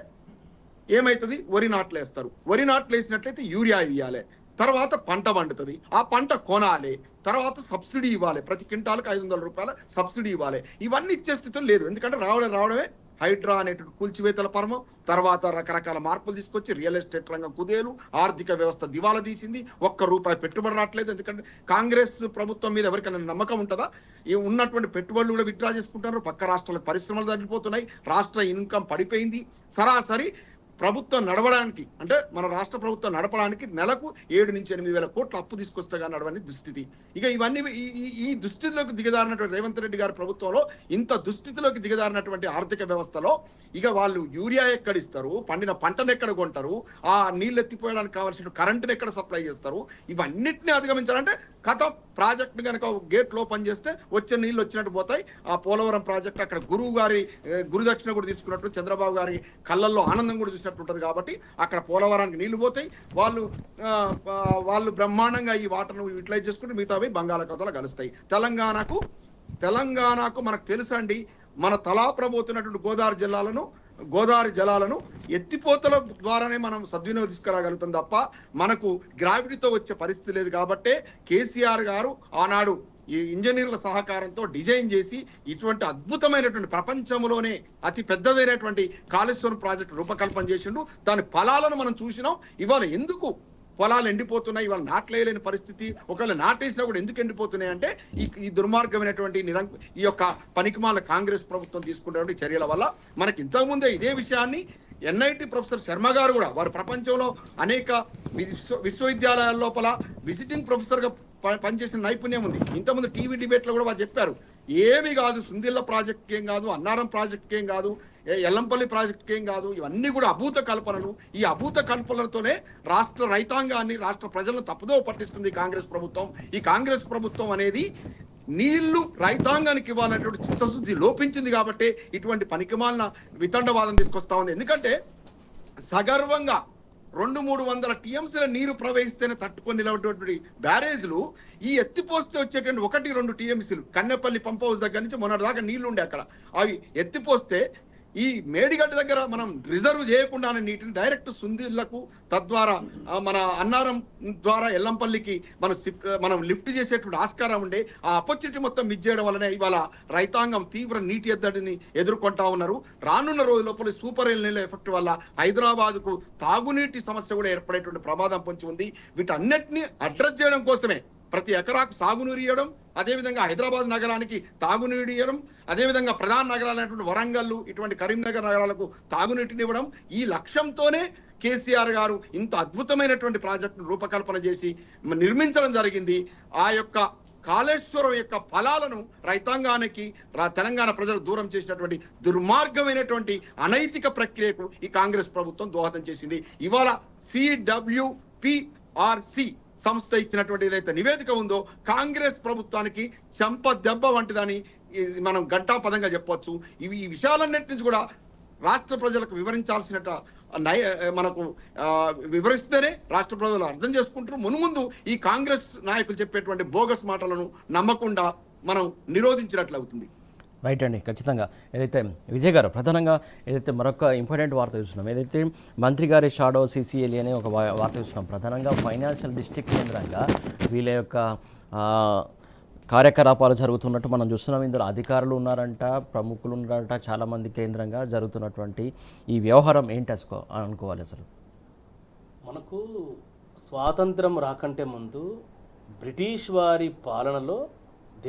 ఏమవుతుంది, వరి నాట్లు వేస్తారు. వరి నాట్లు వేసినట్లయితే యూరియా ఇవ్వాలి, తర్వాత పంట పండుతుంది, ఆ పంట కొనాలి, తర్వాత సబ్సిడీ ఇవ్వాలి, ప్రతి క్వింటాలకు 500 రూపాయల సబ్సిడీ ఇవ్వాలి. ఇవన్నీ ఇచ్చే స్థితిలో లేదు. ఎందుకంటే రావడమే హైడ్రా అనేటువంటి కూల్చివేతల పర్వం, తర్వాత రకరకాల మార్పులు తీసుకొచ్చి రియల్ ఎస్టేట్ రంగం కుదేలు, ఆర్థిక వ్యవస్థ దివాలా తీసింది, ₹1 పెట్టుబడి రావట్లేదు. ఎందుకంటే కాంగ్రెస్ ప్రభుత్వం మీద ఎవరికైనా నమ్మకం ఉంటుందా? ఈ ఉన్నటువంటి పెట్టుబడులు కూడా విత్డ్రా చేసుకుంటారు, పక్క రాష్ట్రాలకు పరిశ్రమలు తగ్గిపోతున్నాయి, రాష్ట్ర ఇన్కమ్ పడిపోయింది. సరాసరి ప్రభుత్వం నడవడానికి, అంటే మన రాష్ట్ర ప్రభుత్వం నడపడానికి నెలకు 7 నుంచి 8 వేల కోట్ల అప్పు తీసుకొస్తే కానీ నడవని దుస్థితి. ఇక ఇవన్నీ ఈ దుస్థితిలోకి దిగజారినటువంటి రేవంత్ రెడ్డి గారి ప్రభుత్వంలో, ఇంత దుస్థితిలోకి దిగజారినటువంటి ఆర్థిక వ్యవస్థలో ఇక వాళ్ళు యూరియా ఎక్కడిస్తారు, పండిన పంటను ఎక్కడ కొంటారు, ఆ నీళ్ళు ఎత్తిపోయడానికి కావాల్సిన కరెంటును ఎక్కడ సప్లై చేస్తారు, ఇవన్నిటిని అధిగమించాలంటే కథం ప్రాజెక్టు కనుక గేట్లో పనిచేస్తే వచ్చే నీళ్ళు వచ్చినట్టు పోతాయి. ఆ పోలవరం ప్రాజెక్టు అక్కడ గురువు గారి గురుదక్షిణ కూడా తీసుకున్నట్టు, చంద్రబాబు గారి కళ్ళల్లో ఆనందం కూడా చూసినట్టు ఉంటుంది. కాబట్టి అక్కడ పోలవరానికి నీళ్లు పోతాయి, వాళ్ళు బ్రహ్మాండంగా ఈ వాటర్ను యూటిలైజ్ చేసుకుంటే మిగతావి బంగాళాఖాతంలో కలుస్తాయి. తెలంగాణకు మనకు తెలుసండి, మన తలాప్రబోతున్నటువంటి గోదావరి జలాలను ఎత్తిపోతల ద్వారానే మనం సద్వినియోగం తీసుకురాగలుగుతాం తప్ప మనకు గ్రావిటీతో వచ్చే పరిస్థితి లేదు. కాబట్టే కేసీఆర్ గారు ఆనాడు ఈ ఇంజనీర్ల సహకారంతో డిజైన్ చేసి ఇటువంటి అద్భుతమైనటువంటి ప్రపంచంలోనే అతి పెద్దదైనటువంటి కాళేశ్వరం ప్రాజెక్టు రూపకల్పన చేసిండు. దాని ఫలాలను మనం చూసినాం. ఇవాళ ఎందుకు పొలాలు ఎండిపోతున్నాయి, ఇవాళ నాట్లేయలేని పరిస్థితి, ఒకవేళ నాటేసినా కూడా ఎందుకు ఎండిపోతున్నాయి అంటే ఈ దుర్మార్గమైనటువంటి ఈ యొక్క పనికిమాల కాంగ్రెస్ ప్రభుత్వం తీసుకునేటువంటి చర్యల వల్ల. మనకి ఇంతకుముందే ఇదే విషయాన్ని ఎన్ఐటి ప్రొఫెసర్ శర్మ గారు కూడా, వారు ప్రపంచంలో అనేక విశ్వవిద్యాలయాల లోపల విజిటింగ్ ప్రొఫెసర్గా పనిచేసిన నైపుణ్యం ఉంది. ఇంతకుముందు టీవీ డిబేట్లో కూడా వారు చెప్పారు, ఏమీ కాదు, సుందిళ్ళ ప్రాజెక్ట్కి ఏం కాదు, అన్నారం ప్రాజెక్ట్కి ఏం కాదు, ఎల్లంపల్లి ప్రాజెక్ట్కి ఏం కాదు, ఇవన్నీ కూడా అభూత కల్పనలు. ఈ అభూత కల్పనలతోనే రాష్ట్ర రైతాంగాన్ని, రాష్ట్ర ప్రజలను తప్పుదో పట్టిస్తుంది కాంగ్రెస్ ప్రభుత్వం. ఈ కాంగ్రెస్ ప్రభుత్వం అనేది నీళ్లు రైతాంగానికి ఇవ్వాలనేటువంటి చిత్తశుద్ధి లోపించింది కాబట్టి ఇటువంటి పనికిమాలిన వితండవాదం తీసుకొస్తా ఉంది. ఎందుకంటే సగర్వంగా 200-300 టీఎంసీల నీరు ప్రవహిస్తేనే తట్టుకొని నిలబడేటువంటి బ్యారేజ్లు ఈ ఎత్తిపోస్తే వచ్చేటువంటి 1-2 టీఎంసీలు కన్నెపల్లి పంప్ హౌస్ దగ్గర నుంచి మొన్నటిదాకా నీళ్లు ఉండే అక్కడ, అవి ఎత్తిపోస్తే ఈ మేడిగడ్డ దగ్గర మనం రిజర్వ్ చేయకుండానే నీటిని డైరెక్ట్ సుందిళ్లకు, తద్వారా మన అన్నారం ద్వారా ఎల్లంపల్లికి మనం లిఫ్ట్ చేసేటువంటి ఆస్కారం ఉండే, ఆ ఆపర్చునిటీ మొత్తం మిస్ చేయడం వల్లనే ఇవాళ రైతాంగం తీవ్ర నీటి ఎద్దడిని ఎదుర్కొంటా ఉన్నారు. రానున్న రోజుల సూపర్ ఎల్ నీళ్ళ ఎఫెక్ట్ వల్ల హైదరాబాద్కు తాగునీటి సమస్య కూడా ఏర్పడేటువంటి ప్రమాదం పొంచి ఉంది. వీటన్నిటిని అడ్రస్ చేయడం కోసమే ప్రతి ఎకరాకు సాగునీరు ఇవ్వడం, అదేవిధంగా హైదరాబాద్ నగరానికి తాగునీరు ఇవ్వడం, అదేవిధంగా ప్రధాన నగరాలైనటువంటి వరంగల్, ఇటువంటి కరీంనగర్ నగరాలకు తాగునీటిని ఇవ్వడం, ఈ లక్ష్యంతోనే కేసీఆర్ గారు ఇంత అద్భుతమైనటువంటి ప్రాజెక్టును రూపకల్పన చేసి నిర్మించడం జరిగింది. ఆ యొక్క కాళేశ్వరం యొక్క ఫలాలను రైతాంగానికి, తెలంగాణ ప్రజలు దూరం చేసినటువంటి దుర్మార్గమైనటువంటి అనైతిక ప్రక్రియకు ఈ కాంగ్రెస్ ప్రభుత్వం దోహదం చేసింది. ఇవాళ CWPRC సంస్థ ఇచ్చినటువంటి ఏదైతే నివేదిక ఉందో కాంగ్రెస్ ప్రభుత్వానికి చెంప దెబ్బ వంటిదని మనం ఘంటాపదంగా చెప్పవచ్చు. ఈ విషయాలన్నిటి నుంచి కూడా రాష్ట్ర ప్రజలకు వివరించాల్సినట్టు మనకు వివరిస్తేనే రాష్ట్ర ప్రజలు అర్థం చేసుకుంటారు. మున్ముందు ఈ కాంగ్రెస్ నాయకులు చెప్పేటువంటి బోగస్ మాటలను నమ్మకుండా మనం నిరోధించినట్లు అవుతుంది. రైట్ అండి, ఖచ్చితంగా. ఏదైతే విజయ్ గారు ప్రధానంగా ఏదైతే మరొక ఇంపార్టెంట్ వార్త చూస్తున్నాం, ఏదైతే మంత్రి గారి షాడో CCL అనే ఒక వార్త చూస్తున్నాం. ప్రధానంగా ఫైనాన్షియల్ డిస్ట్రిక్ట్ కేంద్రంగా వీళ్ళ యొక్క కార్యకలాపాలు జరుగుతున్నట్టు మనం చూస్తున్నాం. ఇందులో అధికారులు ఉన్నారంట, ప్రముఖులు ఉన్నారంట, చాలామంది కేంద్రంగా జరుగుతున్నటువంటి ఈ వ్యవహారం ఏంటి అనుకోవాలి? అసలు మనకు స్వాతంత్రం రాకంటే ముందు బ్రిటిష్ వారి పాలనలో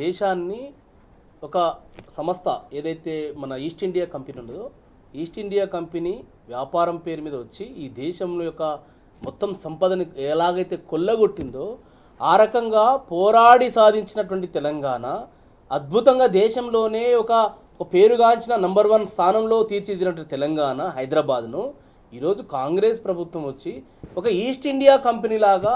దేశాన్ని ఒక సంస్థ ఏదైతే మన ఈస్ట్ ఇండియా కంపెనీ ఉన్నదో, ఈస్ట్ ఇండియా కంపెనీ వ్యాపారం పేరు మీద వచ్చి ఈ దేశంలో యొక్క మొత్తం సంపదని ఎలాగైతే కొల్లగొట్టిందో ఆ రకంగా పోరాడి సాధించినటువంటి తెలంగాణ అద్భుతంగా దేశంలోనే ఒక పేరుగాంచిన నంబర్ 1 స్థానంలో తీర్చిదిద్దినటువంటి తెలంగాణ హైదరాబాద్ను ఈరోజు కాంగ్రెస్ ప్రభుత్వం వచ్చి ఒక ఈస్ట్ ఇండియా కంపెనీ లాగా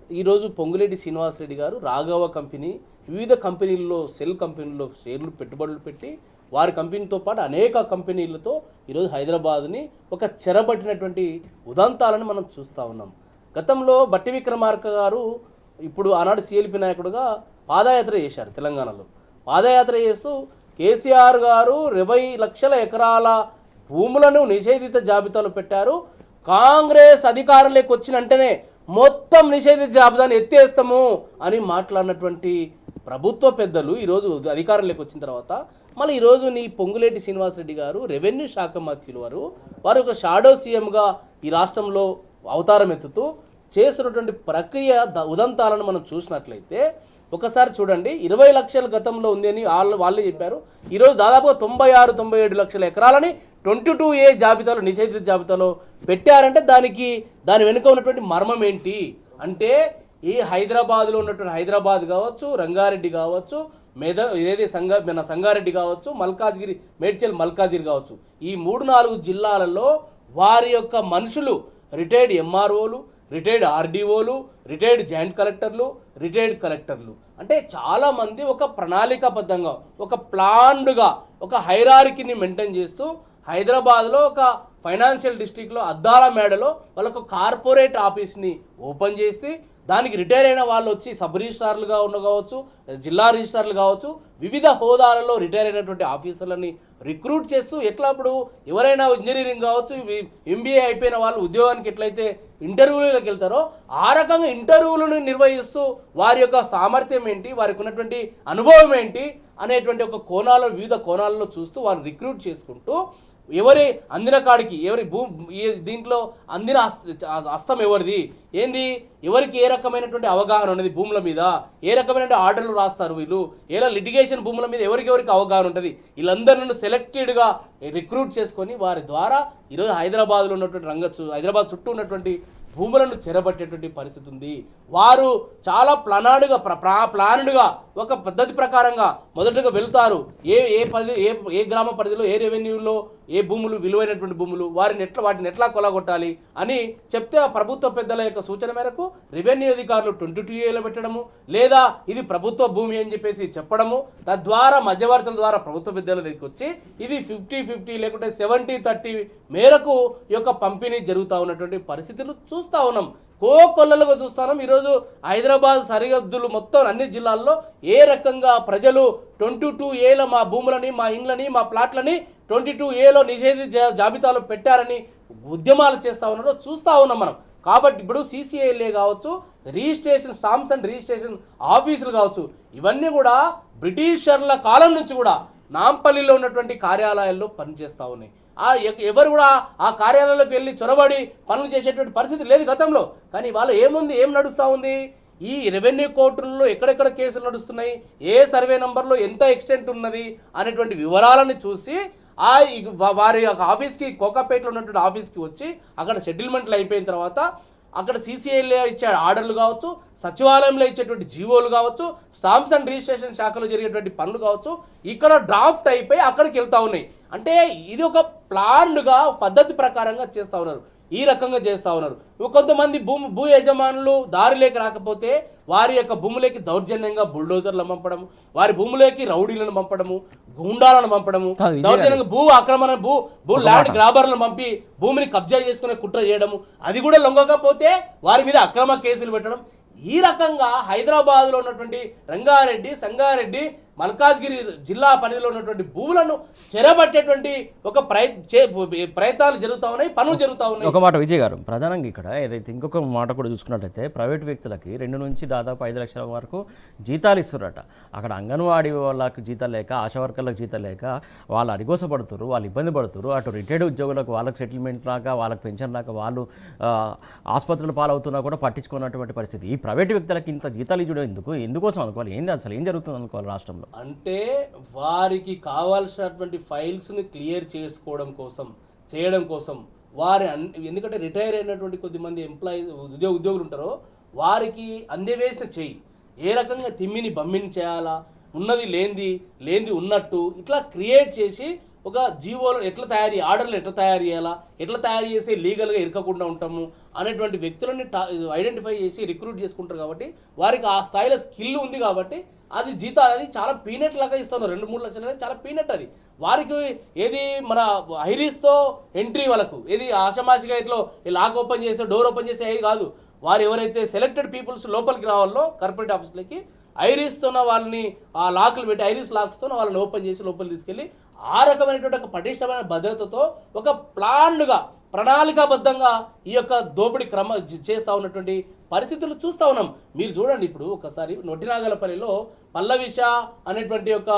ఈరోజు పొంగులేటి శ్రీనివాసరెడ్డి గారు రాఘవ కంపెనీ వివిధ కంపెనీల్లో సెల్ కంపెనీల్లో షేర్లు పెట్టుబడులు పెట్టి వారి కంపెనీతో పాటు అనేక కంపెనీలతో ఈరోజు హైదరాబాద్ని ఒక చెరబట్టినటువంటి ఉదంతాలను మనం చూస్తూ ఉన్నాం. గతంలో బట్టి విక్రమార్క గారు ఇప్పుడు ఆనాడు CLP నాయకుడుగా పాదయాత్ర చేశారు తెలంగాణలో. పాదయాత్ర చేస్తూ కేసీఆర్ గారు 20 లక్షల ఎకరాల భూములను నిషేధిత జాబితాలో పెట్టారు. కాంగ్రెస్ అధికారంలోకి వచ్చిన వెంటనే మొత్తం నిషేధిత జాబితాను ఎత్తేస్తాము అని మాట్లాడినటువంటి ప్రభుత్వ పెద్దలు ఈరోజు అధికారంలోకి వచ్చిన తర్వాత మళ్ళీ ఈరోజు నీ పొంగులేటి శ్రీనివాసరెడ్డి గారు రెవెన్యూ శాఖ మంత్రులు వారు ఒక షాడో సీఎంగా ఈ రాష్ట్రంలో అవతారం ఎత్తుతూ చేస్తున్నటువంటి ప్రక్రియ ఉదంతాలను మనం చూసినట్లయితే ఒకసారి చూడండి, 20 లక్షల గతంలో ఉంది అని వాళ్ళే చెప్పారు. ఈరోజు దాదాపుగా 96-97 లక్షల ఎకరాలని 22A జాబితాలో నిషేధిత జాబితాలో పెట్టారంటే దాని వెనుక ఉన్నటువంటి మర్మం ఏంటి అంటే ఈ హైదరాబాద్లో ఉన్నటువంటి హైదరాబాద్ కావచ్చు, రంగారెడ్డి కావచ్చు, మన సంగారెడ్డి కావచ్చు, మేడ్చల్ మల్కాజిగిరి కావచ్చు, ఈ 3-4 జిల్లాలలో వారి యొక్క మనుషులు రిటైర్డ్ ఎంఆర్ఓలు, రిటైర్డ్ ఆర్డీఓలు, రిటైర్డ్ జాయింట్ కలెక్టర్లు, రిటైర్డ్ కలెక్టర్లు అంటే చాలామంది ఒక ప్రణాళికాబద్ధంగా ఒక ప్లాన్డ్గా ఒక హైరార్కీని మెయింటైన్ చేస్తూ హైదరాబాద్లో ఒక ఫైనాన్షియల్ డిస్ట్రిక్ట్లో అద్దాల మేడలో వాళ్ళకు కార్పొరేట్ ఆఫీస్ని ఓపెన్ చేసి దానికి రిటైర్ అయిన వాళ్ళు వచ్చి సబ్ రిజిస్ట్రార్లుగా కావచ్చు, జిల్లా రిజిస్ట్రార్లు కావచ్చు, వివిధ హోదాలలో రిటైర్ అయినటువంటి ఆఫీసర్లని రిక్రూట్ చేస్తూ ఎట్లా ఇప్పుడు ఎవరైనా ఇంజనీరింగ్ కావచ్చు, MBA అయిపోయిన వాళ్ళు ఉద్యోగానికి ఎట్లయితే ఇంటర్వ్యూలకు వెళ్తారో ఆ రకంగా ఇంటర్వ్యూలను నిర్వహిస్తూ వారి యొక్క సామర్థ్యం ఏంటి, వారికి ఉన్నటువంటి అనుభవం ఏంటి అనేటువంటి ఒక వివిధ కోణాలలో చూస్తూ వారు రిక్రూట్ చేసుకుంటూ ఎవరి అందిన కాడికి దీంట్లో అందిన హస్తం ఎవరిది ఏంది, ఎవరికి ఏ రకమైనటువంటి అవగాహన ఉన్నది భూముల మీద, ఏ రకమైన ఆర్డర్లు రాస్తారు వీళ్ళు, ఎలా లిటిగేషన్ భూముల మీద ఎవరికి అవగాహన ఉంటుంది, వీళ్ళందరినీ సెలెక్టెడ్గా రిక్రూట్ చేసుకొని వారి ద్వారా ఈరోజు హైదరాబాద్లో ఉన్నటువంటి హైదరాబాద్ చుట్టూ ఉన్నటువంటి భూములను చెరబట్టేటువంటి పరిస్థితి ఉంది. వారు చాలా ప్లాన్డ్గా ఒక పద్ధతి ప్రకారంగా మొదటగా వెళ్తారు. ఏ గ్రామ పరిధిలో ఏ రెవెన్యూలో ఏ భూములు విలువైనటువంటి భూములు వాటిని ఎట్లా కొలగొట్టాలి అని చెప్తే ఆ ప్రభుత్వ పెద్దల యొక్క సూచన మేరకు రెవెన్యూ అధికారులు 22Aలో పెట్టడము, లేదా ఇది ప్రభుత్వ భూమి అని చెప్పేసి చెప్పడము, తద్వారా మధ్యవర్తుల ద్వారా ప్రభుత్వ పెద్దల దగ్గరికి వచ్చి ఇది 50-50 లేకుంటే 70-30 మేరకు ఈ యొక్క పంపిణీ జరుగుతూ ఉన్నటువంటి పరిస్థితులు చూస్తూ ఉన్నాం. కోకొల్లలుగా చూస్తున్నాం. ఈరోజు హైదరాబాద్ సరిహద్దులు మొత్తం అన్ని జిల్లాల్లో ఏ రకంగా ప్రజలు 22Aలో మా భూములని, మా ఇండ్లని, మా ప్లాట్లని 22Aలో నిషేధిత జాబితాలో పెట్టారని ఉద్యమాలు చేస్తూ ఉన్నారో చూస్తూ ఉన్నాం మనం. కాబట్టి ఇప్పుడు CCILA కావచ్చు, స్టాంప్స్ అండ్ రిజిస్ట్రేషన్ ఆఫీసులు కావచ్చు, ఇవన్నీ కూడా బ్రిటిషర్ల కాలం నుంచి కూడా నాంపల్లిలో ఉన్నటువంటి కార్యాలయాల్లో పనిచేస్తూ ఉన్నాయి. ఎవరు కూడా ఆ కార్యాలయంలోకి వెళ్ళి చొరబడి పనులు చేసేటువంటి పరిస్థితి లేదు గతంలో. కానీ వాళ్ళు ఏం నడుస్తూ ఉంది, ఈ రెవెన్యూ కోర్టుల్లో ఎక్కడెక్కడ కేసులు నడుస్తున్నాయి, ఏ సర్వే నంబర్లో ఎంత ఎక్స్టెంట్ ఉన్నది అనేటువంటి వివరాలను చూసి వారి యొక్క ఆఫీస్కి, కోకాపేటలో ఉన్నటువంటి ఆఫీస్కి వచ్చి అక్కడ సెటిల్మెంట్లు అయిపోయిన తర్వాత అక్కడ CCILA ఇచ్చే ఆర్డర్లు కావచ్చు, సచివాలయంలో ఇచ్చేటువంటి జీవోలు కావచ్చు, స్టాంప్స్ అండ్ రిజిస్ట్రేషన్ శాఖలో జరిగేటువంటి పనులు కావచ్చు, ఇక్కడ డ్రాఫ్ట్ అయిపోయి అక్కడికి వెళ్తూ ఉన్నాయి. అంటే ఇది ఒక ప్లాన్డ్గా పద్ధతి ప్రకారంగా చేస్తూ ఉన్నారు. ఈ రకంగా చేస్తూ ఉన్నారు. కొంతమంది భూ యజమానులు దారిలోకి రాకపోతే వారి యొక్క భూములకి దౌర్జన్యంగా బుల్డోజర్లను పంపడం, వారి భూములకి రౌడీలను పంపడము, గుండాలను పంపడము, దౌర్జన్యంగా భూ ల్యాండ్ గ్రాబర్లను పంపి భూమిని కబ్జా చేసుకునే కుట్ర చేయడము, అది కూడా లొంగకపోతే వారి మీద అక్రమ కేసులు పెట్టడం. ఈ రకంగా హైదరాబాద్లో ఉన్నటువంటి రంగారెడ్డి, సంగారెడ్డి, మల్కాజ్గిరి జిల్లా పరిధిలో ఉన్నటువంటి భూములను చెరబట్టేటువంటి ఒక ప్రయత్నాలు జరుగుతూ ఉన్నాయి, పనులు జరుగుతూ ఉన్నాయి. ఒక మాట విజయ్ గారు, ప్రధానంగా ఇక్కడ ఏదైతే ఇంకొక మాట కూడా చూసుకున్నట్లయితే ప్రైవేట్ వ్యక్తులకి 2 నుంచి దాదాపు 5 లక్షల వరకు జీతాలు ఇస్తున్నారట. అక్కడ అంగన్వాడీ వాళ్ళకి జీతాలు లేక, ఆశా వర్కర్లకు జీతాలు లేక వాళ్ళు అరిగోసపడుతున్నారు, వాళ్ళు ఇబ్బంది పడుతున్నారు. అటు రిటైర్డ్ ఉద్యోగులకు వాళ్ళకి సెటిల్మెంట్ రాక, వాళ్ళకి పెన్షన్ రాక, వాళ్ళు ఆసుపత్రులు పాలవుతున్నా కూడా పట్టించుకున్నటువంటి పరిస్థితి. ఈ ప్రైవేట్ వ్యక్తులకి ఇంత జీతాలు ఇవ్వడం ఎందుకోసం అనుకోవాలి? అసలు ఏం జరుగుతుంది అనుకోవాలి రాష్ట్రంలో? అంటే వారికి కావాల్సినటువంటి ఫైల్స్ని క్లియర్ చేయడం కోసం వారి ఎందుకంటే రిటైర్ అయినటువంటి కొద్దిమంది ఉద్యోగులు ఉంటారో వారికి అందేవేసిన చెయ్యి ఏ రకంగా తిమ్మిని బమ్మిని చేయాలా, ఉన్నది లేంది ఉన్నట్టు ఇట్లా క్రియేట్ చేసి ఒక జీవోలో ఆర్డర్లు ఎట్లా తయారు చేయాలా, ఎట్లా తయారు చేసి లీగల్గా ఇరకకుండా ఉంటాము అనేటువంటి వ్యక్తులని ఐడెంటిఫై చేసి రిక్రూట్ చేసుకుంటారు. కాబట్టి వారికి ఆ స్థాయిలో స్కిల్ ఉంది కాబట్టి అది జీతాలు అది చాలా పీనట్ లాగా ఇస్తున్నారు. 2-3 లక్షలు అనేది చాలా పీనట్. అది వారికి ఏది మన ఐరీస్తో ఎంట్రీ వాళ్ళకు ఏది ఆషమాషిగా ఇట్లా లాక్ ఓపెన్ చేసే, డోర్ ఓపెన్ చేసే ఏది కాదు. వారు ఎవరైతే సెలెక్టెడ్ పీపుల్స్ లోపలికి రావాలో కార్పొరేట్ ఆఫీసులకి ఐరీస్తోన వాళ్ళని ఆ లాక్లు పెట్టి ఐరీస్ లాక్స్తో వాళ్ళని ఓపెన్ చేసి లోపలికి తీసుకెళ్ళి ఆ రకమైనటువంటి ఒక పటిష్టమైన భద్రతతో ఒక ప్లాన్డ్గా ప్రణాళికాబద్ధంగా ఈ యొక్క దోపిడీ చేస్తూ ఉన్నటువంటి పరిస్థితులు చూస్తూ ఉన్నాం. మీరు చూడండి, ఇప్పుడు ఒకసారి నొట్టినాగలపల్లిలో పల్లవిష అనేటువంటి ఒక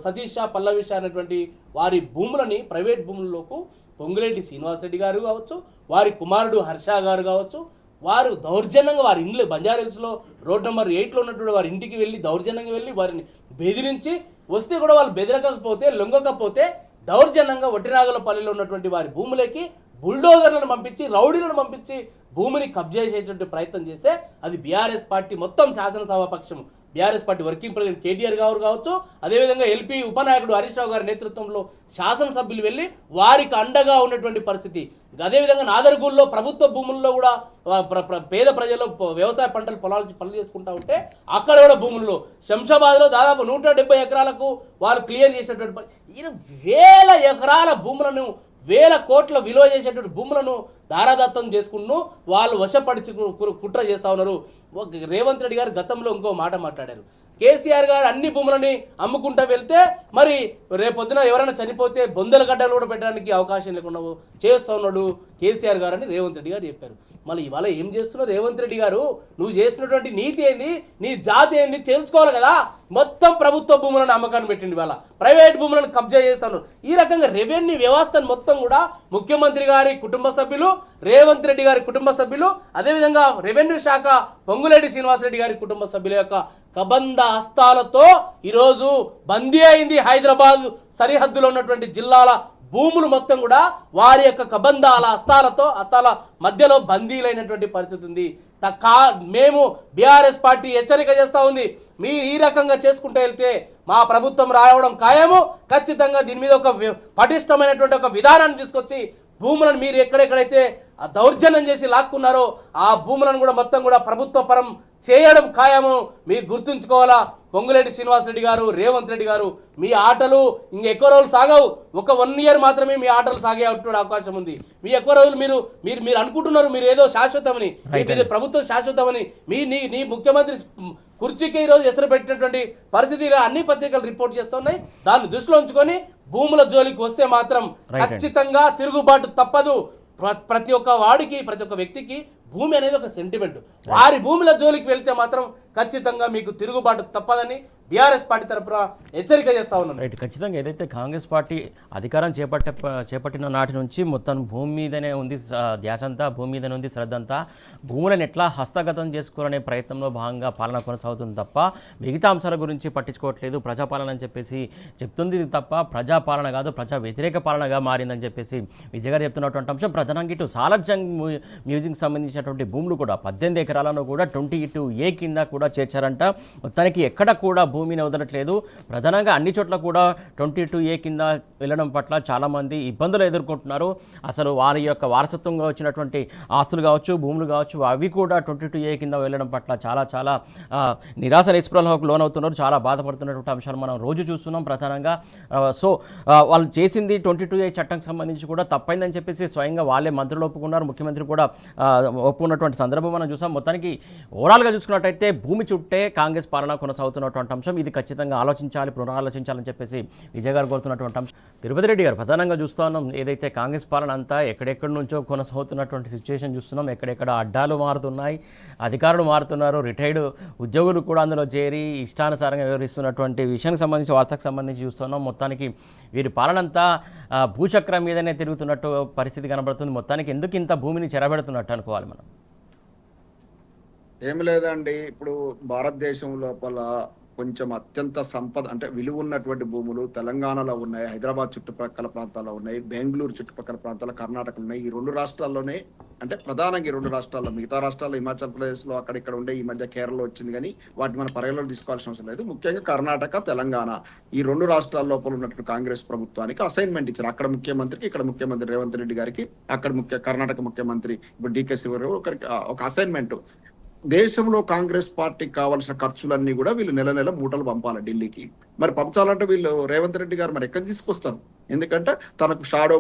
సతీష్ షా పల్లవిష అనేటువంటి వారి భూములని ప్రైవేట్ భూముల్లోకి పొంగులేటి శ్రీనివాసరెడ్డి గారు కావచ్చు, వారి కుమారుడు హర్ష గారు కావచ్చు, వారు దౌర్జన్యంగా వారి ఇంట్లో బంజారాహిల్స్లో రోడ్ నెంబర్ 8లో ఉన్నటువంటి వారి ఇంటికి వెళ్ళి దౌర్జన్యంగా వెళ్ళి వారిని బెదిరించి వస్తే కూడా వాళ్ళు బెదిరకపోతే లొంగకపోతే దౌర్జన్యంగా ఒట్టినాగలపల్లిలో ఉన్నటువంటి వారి భూములకి బుల్డోజర్లను పంపించి రౌడీలను పంపించి భూమిని కబ్జా చేసేటువంటి ప్రయత్నం చేస్తే అది బీఆర్ఎస్ పార్టీ మొత్తం శాసనసభాపక్షం BRS party working president KTR గారు కావచ్చు, అదేవిధంగా ఎల్పీ ఉపనాయకుడు హరీష్ రావు గారి నేతృత్వంలో శాసనసభ్యులు వెళ్ళి వారికి అండగా ఉన్నటువంటి పరిస్థితి. అదేవిధంగా నాదర్గూల్లో ప్రభుత్వ భూముల్లో కూడా పేద ప్రజలు వ్యవసాయ పనులు చేసుకుంటా ఉంటే అక్కడ కూడా భూముల్లో శంషాబాద్లో దాదాపు 170 ఎకరాలకు వాళ్ళు క్లియర్ చేసినటువంటి ఈయన వేల ఎకరాల భూములను 1000 కోట్ల విలువ చేసేటువంటి భూములను దారాదత్తం చేసుకుంటూ వాళ్ళు వశపడిచి కుట్ర చేస్తూ ఉన్నారు. రేవంత్ రెడ్డి గారు గతంలో ఇంకో మాట మాట్లాడారు. కేసీఆర్ గారు అన్ని భూములని అమ్ముకుంటూ వెళ్తే మరి రేపొద్దున ఎవరైనా చనిపోతే బొందల గడ్డలు కూడా పెట్టడానికి అవకాశం లేకుండా చేస్తూ ఉన్నాడు కేసీఆర్ గారు అని రేవంత్ రెడ్డి గారు చెప్పారు. మళ్ళీ ఇవాళ ఏం చేస్తున్నావు రేవంత్ రెడ్డి గారు? నువ్వు చేసినటువంటి నీతి ఏంది, నీ జాతి ఏంది తెలుసుకోవాలి కదా. మొత్తం ప్రభుత్వ భూములను అమ్మకాన్ని పెట్టింది, ఇవాళ ప్రైవేట్ భూములను కబ్జా చేస్తాను. ఈ రకంగా రెవెన్యూ వ్యవస్థను మొత్తం కూడా ముఖ్యమంత్రి గారి కుటుంబ సభ్యులు, రేవంత్ రెడ్డి గారి కుటుంబ సభ్యులు, అదేవిధంగా రెవెన్యూ శాఖ పొంగులేటి శ్రీనివాసరెడ్డి గారి కుటుంబ సభ్యుల యొక్క కబంధ హస్తాలతో ఈరోజు బందీ అయింది హైదరాబాద్ సరిహద్దులో ఉన్నటువంటి జిల్లాల భూములు మొత్తం కూడా వారి యొక్క కబంధాల హస్తాల మధ్యలో బందీలైనటువంటి పరిస్థితి ఉంది. మేము బీఆర్ఎస్ పార్టీ హెచ్చరిక చేస్తూ ఉంది, మీరు ఈ రకంగా చేసుకుంటూ వెళ్తే మా ప్రభుత్వం రావడం ఖాయము. ఖచ్చితంగా దీని మీద ఒక పటిష్టమైనటువంటి ఒక విధానాన్ని తీసుకొచ్చి భూములను మీరు ఎక్కడెక్కడైతే దౌర్జన్యం చేసి లాక్కున్నారో ఆ భూములను కూడా మొత్తం కూడా ప్రభుత్వ పరం చేయడం ఖాయము. మీరు గుర్తుంచుకోవాలా పొంగులేటి శ్రీనివాసరెడ్డి గారు, రేవంత్ రెడ్డి గారు, మీ ఆటలు ఇంక ఎక్కువ రోజులు సాగవు. ఒక 1 year మాత్రమే మీ ఆటలు సాగే అవకాశం ఉంది. మీ ఎక్కువ రోజులు మీరు అనుకుంటున్నారు మీరు ఏదో శాశ్వతమని, మీరు ప్రభుత్వం శాశ్వతమని. నీ ముఖ్యమంత్రి కుర్చీకి ఈరోజు ఎసరు పెట్టినటువంటి పరిస్థితి అన్ని పత్రికలు రిపోర్ట్ చేస్తున్నాయి. దాన్ని దృష్టిలో ఉంచుకొని భూముల జోలికి వస్తే మాత్రం ఖచ్చితంగా తిరుగుబాటు తప్పదు. ప్రతి ఒక్క వాడికి, ప్రతి ఒక్క వ్యక్తికి భూమి అనేది ఒక సెంటిమెంట్. వారి భూముల జోలికి వెళ్తే మాత్రం ఖచ్చితంగా మీకు తిరుగుబాటు తప్పదని బీఆర్ఎస్ పార్టీ తరఫున హెచ్చరిక చేస్తా ఉన్నాం. రైట్, ఖచ్చితంగా ఏదైతే కాంగ్రెస్ పార్టీ అధికారం చేపట్టిన నాటి నుంచి మొత్తం భూమి మీదనే ఉంది ధ్యాస అంతా, భూమి మీదనే ఉంది శ్రద్ధ అంతా. భూములను ఎట్లా హస్తగతం చేసుకోవాలనే ప్రయత్నంలో భాగంగా పాలన కొనసాగుతుంది తప్ప మిగతా అంశాల గురించి పట్టించుకోవట్లేదు. ప్రజాపాలన అని చెప్పేసి చెప్తుంది తప్ప ప్రజాపాలన కాదు, ప్రజా వ్యతిరేక పాలనగా మారిందని చెప్పేసి విజయ్ గారు చెప్తున్నటువంటి అంశం. ప్రధానంగా ఇటు సాలార్జంగ్ మ్యూజియంకి సంబంధించినటువంటి భూములు కూడా 18 ఎకరాలను కూడా 22A కింద కూడా చేర్చారంట. మొత్తానికి ఎక్కడ కూడా భూమిని వదలట్లేదు. ప్రధానంగా అన్ని చోట్ల కూడా 22A కింద వెళ్ళడం పట్ల చాలామంది ఇబ్బందులు ఎదుర్కొంటున్నారు. అసలు వారి యొక్క వారసత్వంగా వచ్చినటువంటి ఆస్తులు కావచ్చు, భూములు కావచ్చు, అవి కూడా 22A కింద వెళ్ళడం పట్ల చాలా నిరాశ నిస్పృహలకు లోనవుతున్నారు. చాలా బాధపడుతున్నటువంటి అంశాలు మనం రోజు చూస్తున్నాం ప్రధానంగా. సో వాళ్ళు చేసింది 22A చట్టంకి సంబంధించి కూడా తప్పైందని చెప్పేసి స్వయంగా వాళ్ళే మంత్రులు ఒప్పుకున్నారు, ముఖ్యమంత్రి కూడా ఒప్పుకున్నటువంటి సందర్భం మనం చూసాం. మొత్తానికి ఓవరాల్గా చూసుకున్నట్టయితే భూమి చుట్టే కాంగ్రెస్ పాలన కొనసాగుతున్నటువంటి అంశం. ఇది ఖచ్చితంగా ఆలోచించాలి, పునరాలోచించాలని చెప్పేసి విజయ్ గారు కోరుతున్నటువంటి అంశం. తిరుపతి రెడ్డి గారు ప్రధానంగా చూస్తూ ఉన్నాం, ఏదైతే కాంగ్రెస్ పాలన అంతా ఎక్కడెక్కడి నుంచో కొనసాగుతున్నటువంటి సిచ్యువేషన్ చూస్తున్నాం. ఎక్కడెక్కడ అడ్డాలు మారుతున్నాయి, అధికారులు మారుతున్నారు, రిటైర్డ్ ఉద్యోగులు కూడా అందులో చేరి ఇష్టానుసారంగా వ్యవహరిస్తున్నటువంటి విషయానికి సంబంధించి, వార్తకు సంబంధించి చూస్తున్నాం. మొత్తానికి వీరి పాలన అంతా భూచక్రం మీదనే తిరుగుతున్నట్టు పరిస్థితి కనబడుతుంది. మొత్తానికి ఎందుకు ఇంత భూమిని చెరబెడుతున్నట్టు అనుకోవాలి మనం? ఏమి లేదండి, ఇప్పుడు భారతదేశం లోపల కొంచెం అత్యంత సంపద అంటే విలువ ఉన్నటువంటి భూములు తెలంగాణలో ఉన్నాయి, హైదరాబాద్ చుట్టుపక్కల ప్రాంతాల్లో ఉన్నాయి, బెంగళూరు చుట్టుపక్కల ప్రాంతాల్లో కర్ణాటకలో ఉన్నాయి. ఈ 2 రాష్ట్రాల్లోనే, అంటే ప్రధానంగా ఈ 2 రాష్ట్రాల్లో, మిగతా రాష్ట్రాల్లో హిమాచల్ ప్రదేశ్లో అక్కడిక్కడ ఉండే, ఈ మధ్య కేరళలో వచ్చింది, కానీ వాటిని మనం పరిగణలో తీసుకోవాల్సిన అవసరం లేదు. ముఖ్యంగా కర్ణాటక, తెలంగాణ ఈ 2 రాష్ట్రాల లోపల ఉన్నటువంటి కాంగ్రెస్ ప్రభుత్వానికి అసైన్మెంట్ ఇచ్చారు. అక్కడ ముఖ్యమంత్రికి, ఇక్కడ ముఖ్యమంత్రి రేవంత్ రెడ్డి గారికి, అక్కడ కర్ణాటక ముఖ్యమంత్రి ఇప్పుడు DK శివరావు ఒకరికి ఒక అసైన్మెంట్. దేశంలో కాంగ్రెస్ పార్టీకి కావాల్సిన ఖర్చులన్నీ కూడా వీళ్ళు నెల నెల మూటలు పంపాలి ఢిల్లీకి. మరి పంచాలంటే వీళ్ళు రేవంత్ రెడ్డి గారు మరి ఎక్కడి తీసుకొస్తారు? ఎందుకంటే తనకు షాడో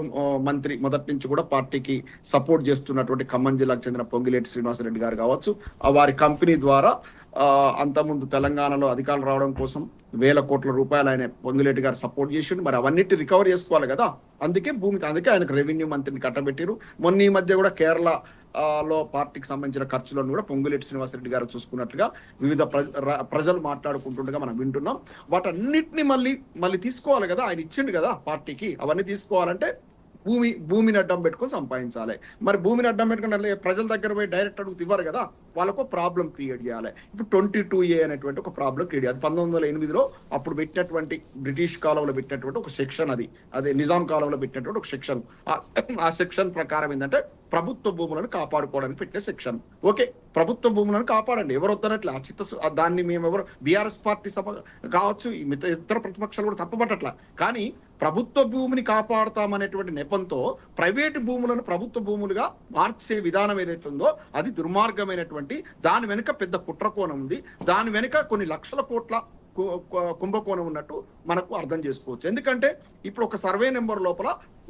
మంత్రి మొదటి నుంచి కూడా పార్టీకి సపోర్ట్ చేస్తున్నటువంటి ఖమ్మం జిల్లాకు చెందిన పొంగిలేటి శ్రీనివాసరెడ్డి గారు కావచ్చు, వారి కంపెనీ ద్వారా అంతకుముందు తెలంగాణలో అధికారులు రావడం కోసం వేల కోట్ల రూపాయలు ఆయన పొంగిలేటి గారు సపోర్ట్ చేసిండు. మరి అవన్నిటి రికవర్ చేసుకోవాలి కదా, అందుకే ఆయనకు రెవెన్యూ మంత్రిని కట్టబెట్టారు. మొన్న ఈ మధ్య కూడా కేరళ లో పార్టీకి సంబంధించిన ఖర్చులను కూడా పొంగులేటి శ్రీనివాసరెడ్డి గారు చూసుకున్నట్లుగా వివిధ ప్రజలు మాట్లాడుకుంటుండగా మనం వింటున్నాం. వాటన్నిటిని మళ్ళీ తీసుకోవాలి కదా, ఆయన ఇచ్చిండు కదా పార్టీకి. అవన్నీ తీసుకోవాలంటే భూమిని అడ్డం పెట్టుకొని సంపాదించాలి. మరి భూమిని అడ్డం పెట్టుకుని ప్రజల దగ్గర పోయి డైరెక్ట్ అడుగుతూ ఇవ్వరు కదా, వాళ్ళకు ప్రాబ్లం క్రియేట్ చేయాలి. ఇప్పుడు 22A అనేటువంటి ఒక ప్రాబ్లం క్రియేట్ చేయాలి. 1908లో అప్పుడు పెట్టినటువంటి బ్రిటిష్ కాలంలో పెట్టినటువంటి ఒక సెక్షన్, అదే నిజాం కాలంలో పెట్టినటువంటి ఒక సెక్షన్. ఆ సెక్షన్ ప్రకారం ఏంటంటే ప్రభుత్వ భూములను కాపాడుకోవడానికి పెట్టిన సెక్షన్. ఓకే, ప్రభుత్వ భూములను కాపాడండి, ఎవరు వద్దనట్లే. దాన్ని మేము ఎవరు బీఆర్ఎస్ పార్టీ సభ కావచ్చు, ఇతర ప్రతిపక్షాలు కూడా తప్పబట్టట్లా. కానీ ప్రభుత్వ భూమిని కాపాడుతామనేటువంటి నెపంతో ప్రైవేటు భూములను ప్రభుత్వ భూములుగా మార్చే విధానం ఏదైతే ఉందో అది దుర్మార్గమైనటువంటి, దాని వెనుక పెద్ద కుట్రకోణం ఉంది. దాని వెనుక కొన్ని లక్షల కోట్ల కుంభకోణం ఉన్నట్టు మనకు అర్థం చేసుకోవచ్చు. ఎందుకంటే ఇప్పుడు ఒక సర్వే నెంబర్ లోపల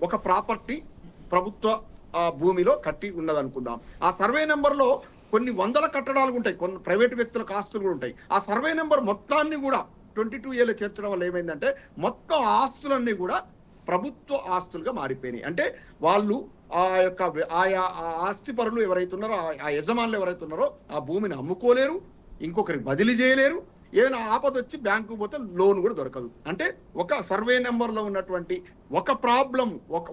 ఒక ప్రాపర్టీ ప్రభుత్వ భూమిలో కట్టి ఉన్నది అనుకుందాం. ఆ సర్వే నెంబర్లో కొన్ని వందల కట్టడాలు ఉంటాయి, కొన్ని ప్రైవేటు వ్యక్తులకు ఆస్తులు కూడా ఉంటాయి. ఆ సర్వే నెంబర్ మొత్తాన్ని కూడా 22Aలో చేర్చడం వల్ల ఏమైందంటే మొత్తం ఆస్తులన్నీ కూడా ప్రభుత్వ ఆస్తులుగా మారిపోయినాయి. అంటే వాళ్ళు ఆయా ఆస్తి పరులు ఎవరైతే ఉన్నారో, ఆ యజమానులు ఎవరైతే ఉన్నారో ఆ భూమిని అమ్ముకోలేరు, ఇంకొకరికి బదిలీ చేయలేరు. ఏదైనా ఆపద వచ్చి బ్యాంకు పోతే లోన్ కూడా దొరకదు. అంటే ఒక సర్వే నెంబర్లో ఉన్నటువంటి ఒక ప్రాబ్లం,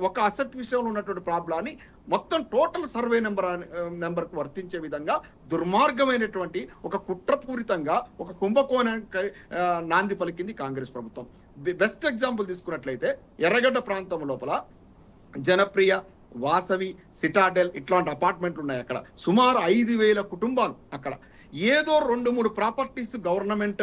ఒక అసెట్ విషయంలో ఉన్నటువంటి ప్రాబ్లాన్ని మొత్తం టోటల్ సర్వే నెంబర్కు వర్తించే విధంగా దుర్మార్గమైనటువంటి ఒక కుట్రపూరితంగా ఒక కుంభకోణానికి నాంది పలికింది కాంగ్రెస్ ప్రభుత్వం. బెస్ట్ ఎగ్జాంపుల్ తీసుకున్నట్లయితే ఎర్రగడ్డ ప్రాంతం లోపల జనప్రియ, వాసవి, సిటాడెల్ ఇట్లాంటి అపార్ట్మెంట్లు ఉన్నాయి. అక్కడ సుమారు 5,000 కుటుంబాలు. అక్కడ ఏదో 2-3 ప్రాపర్టీస్ గవర్నమెంట్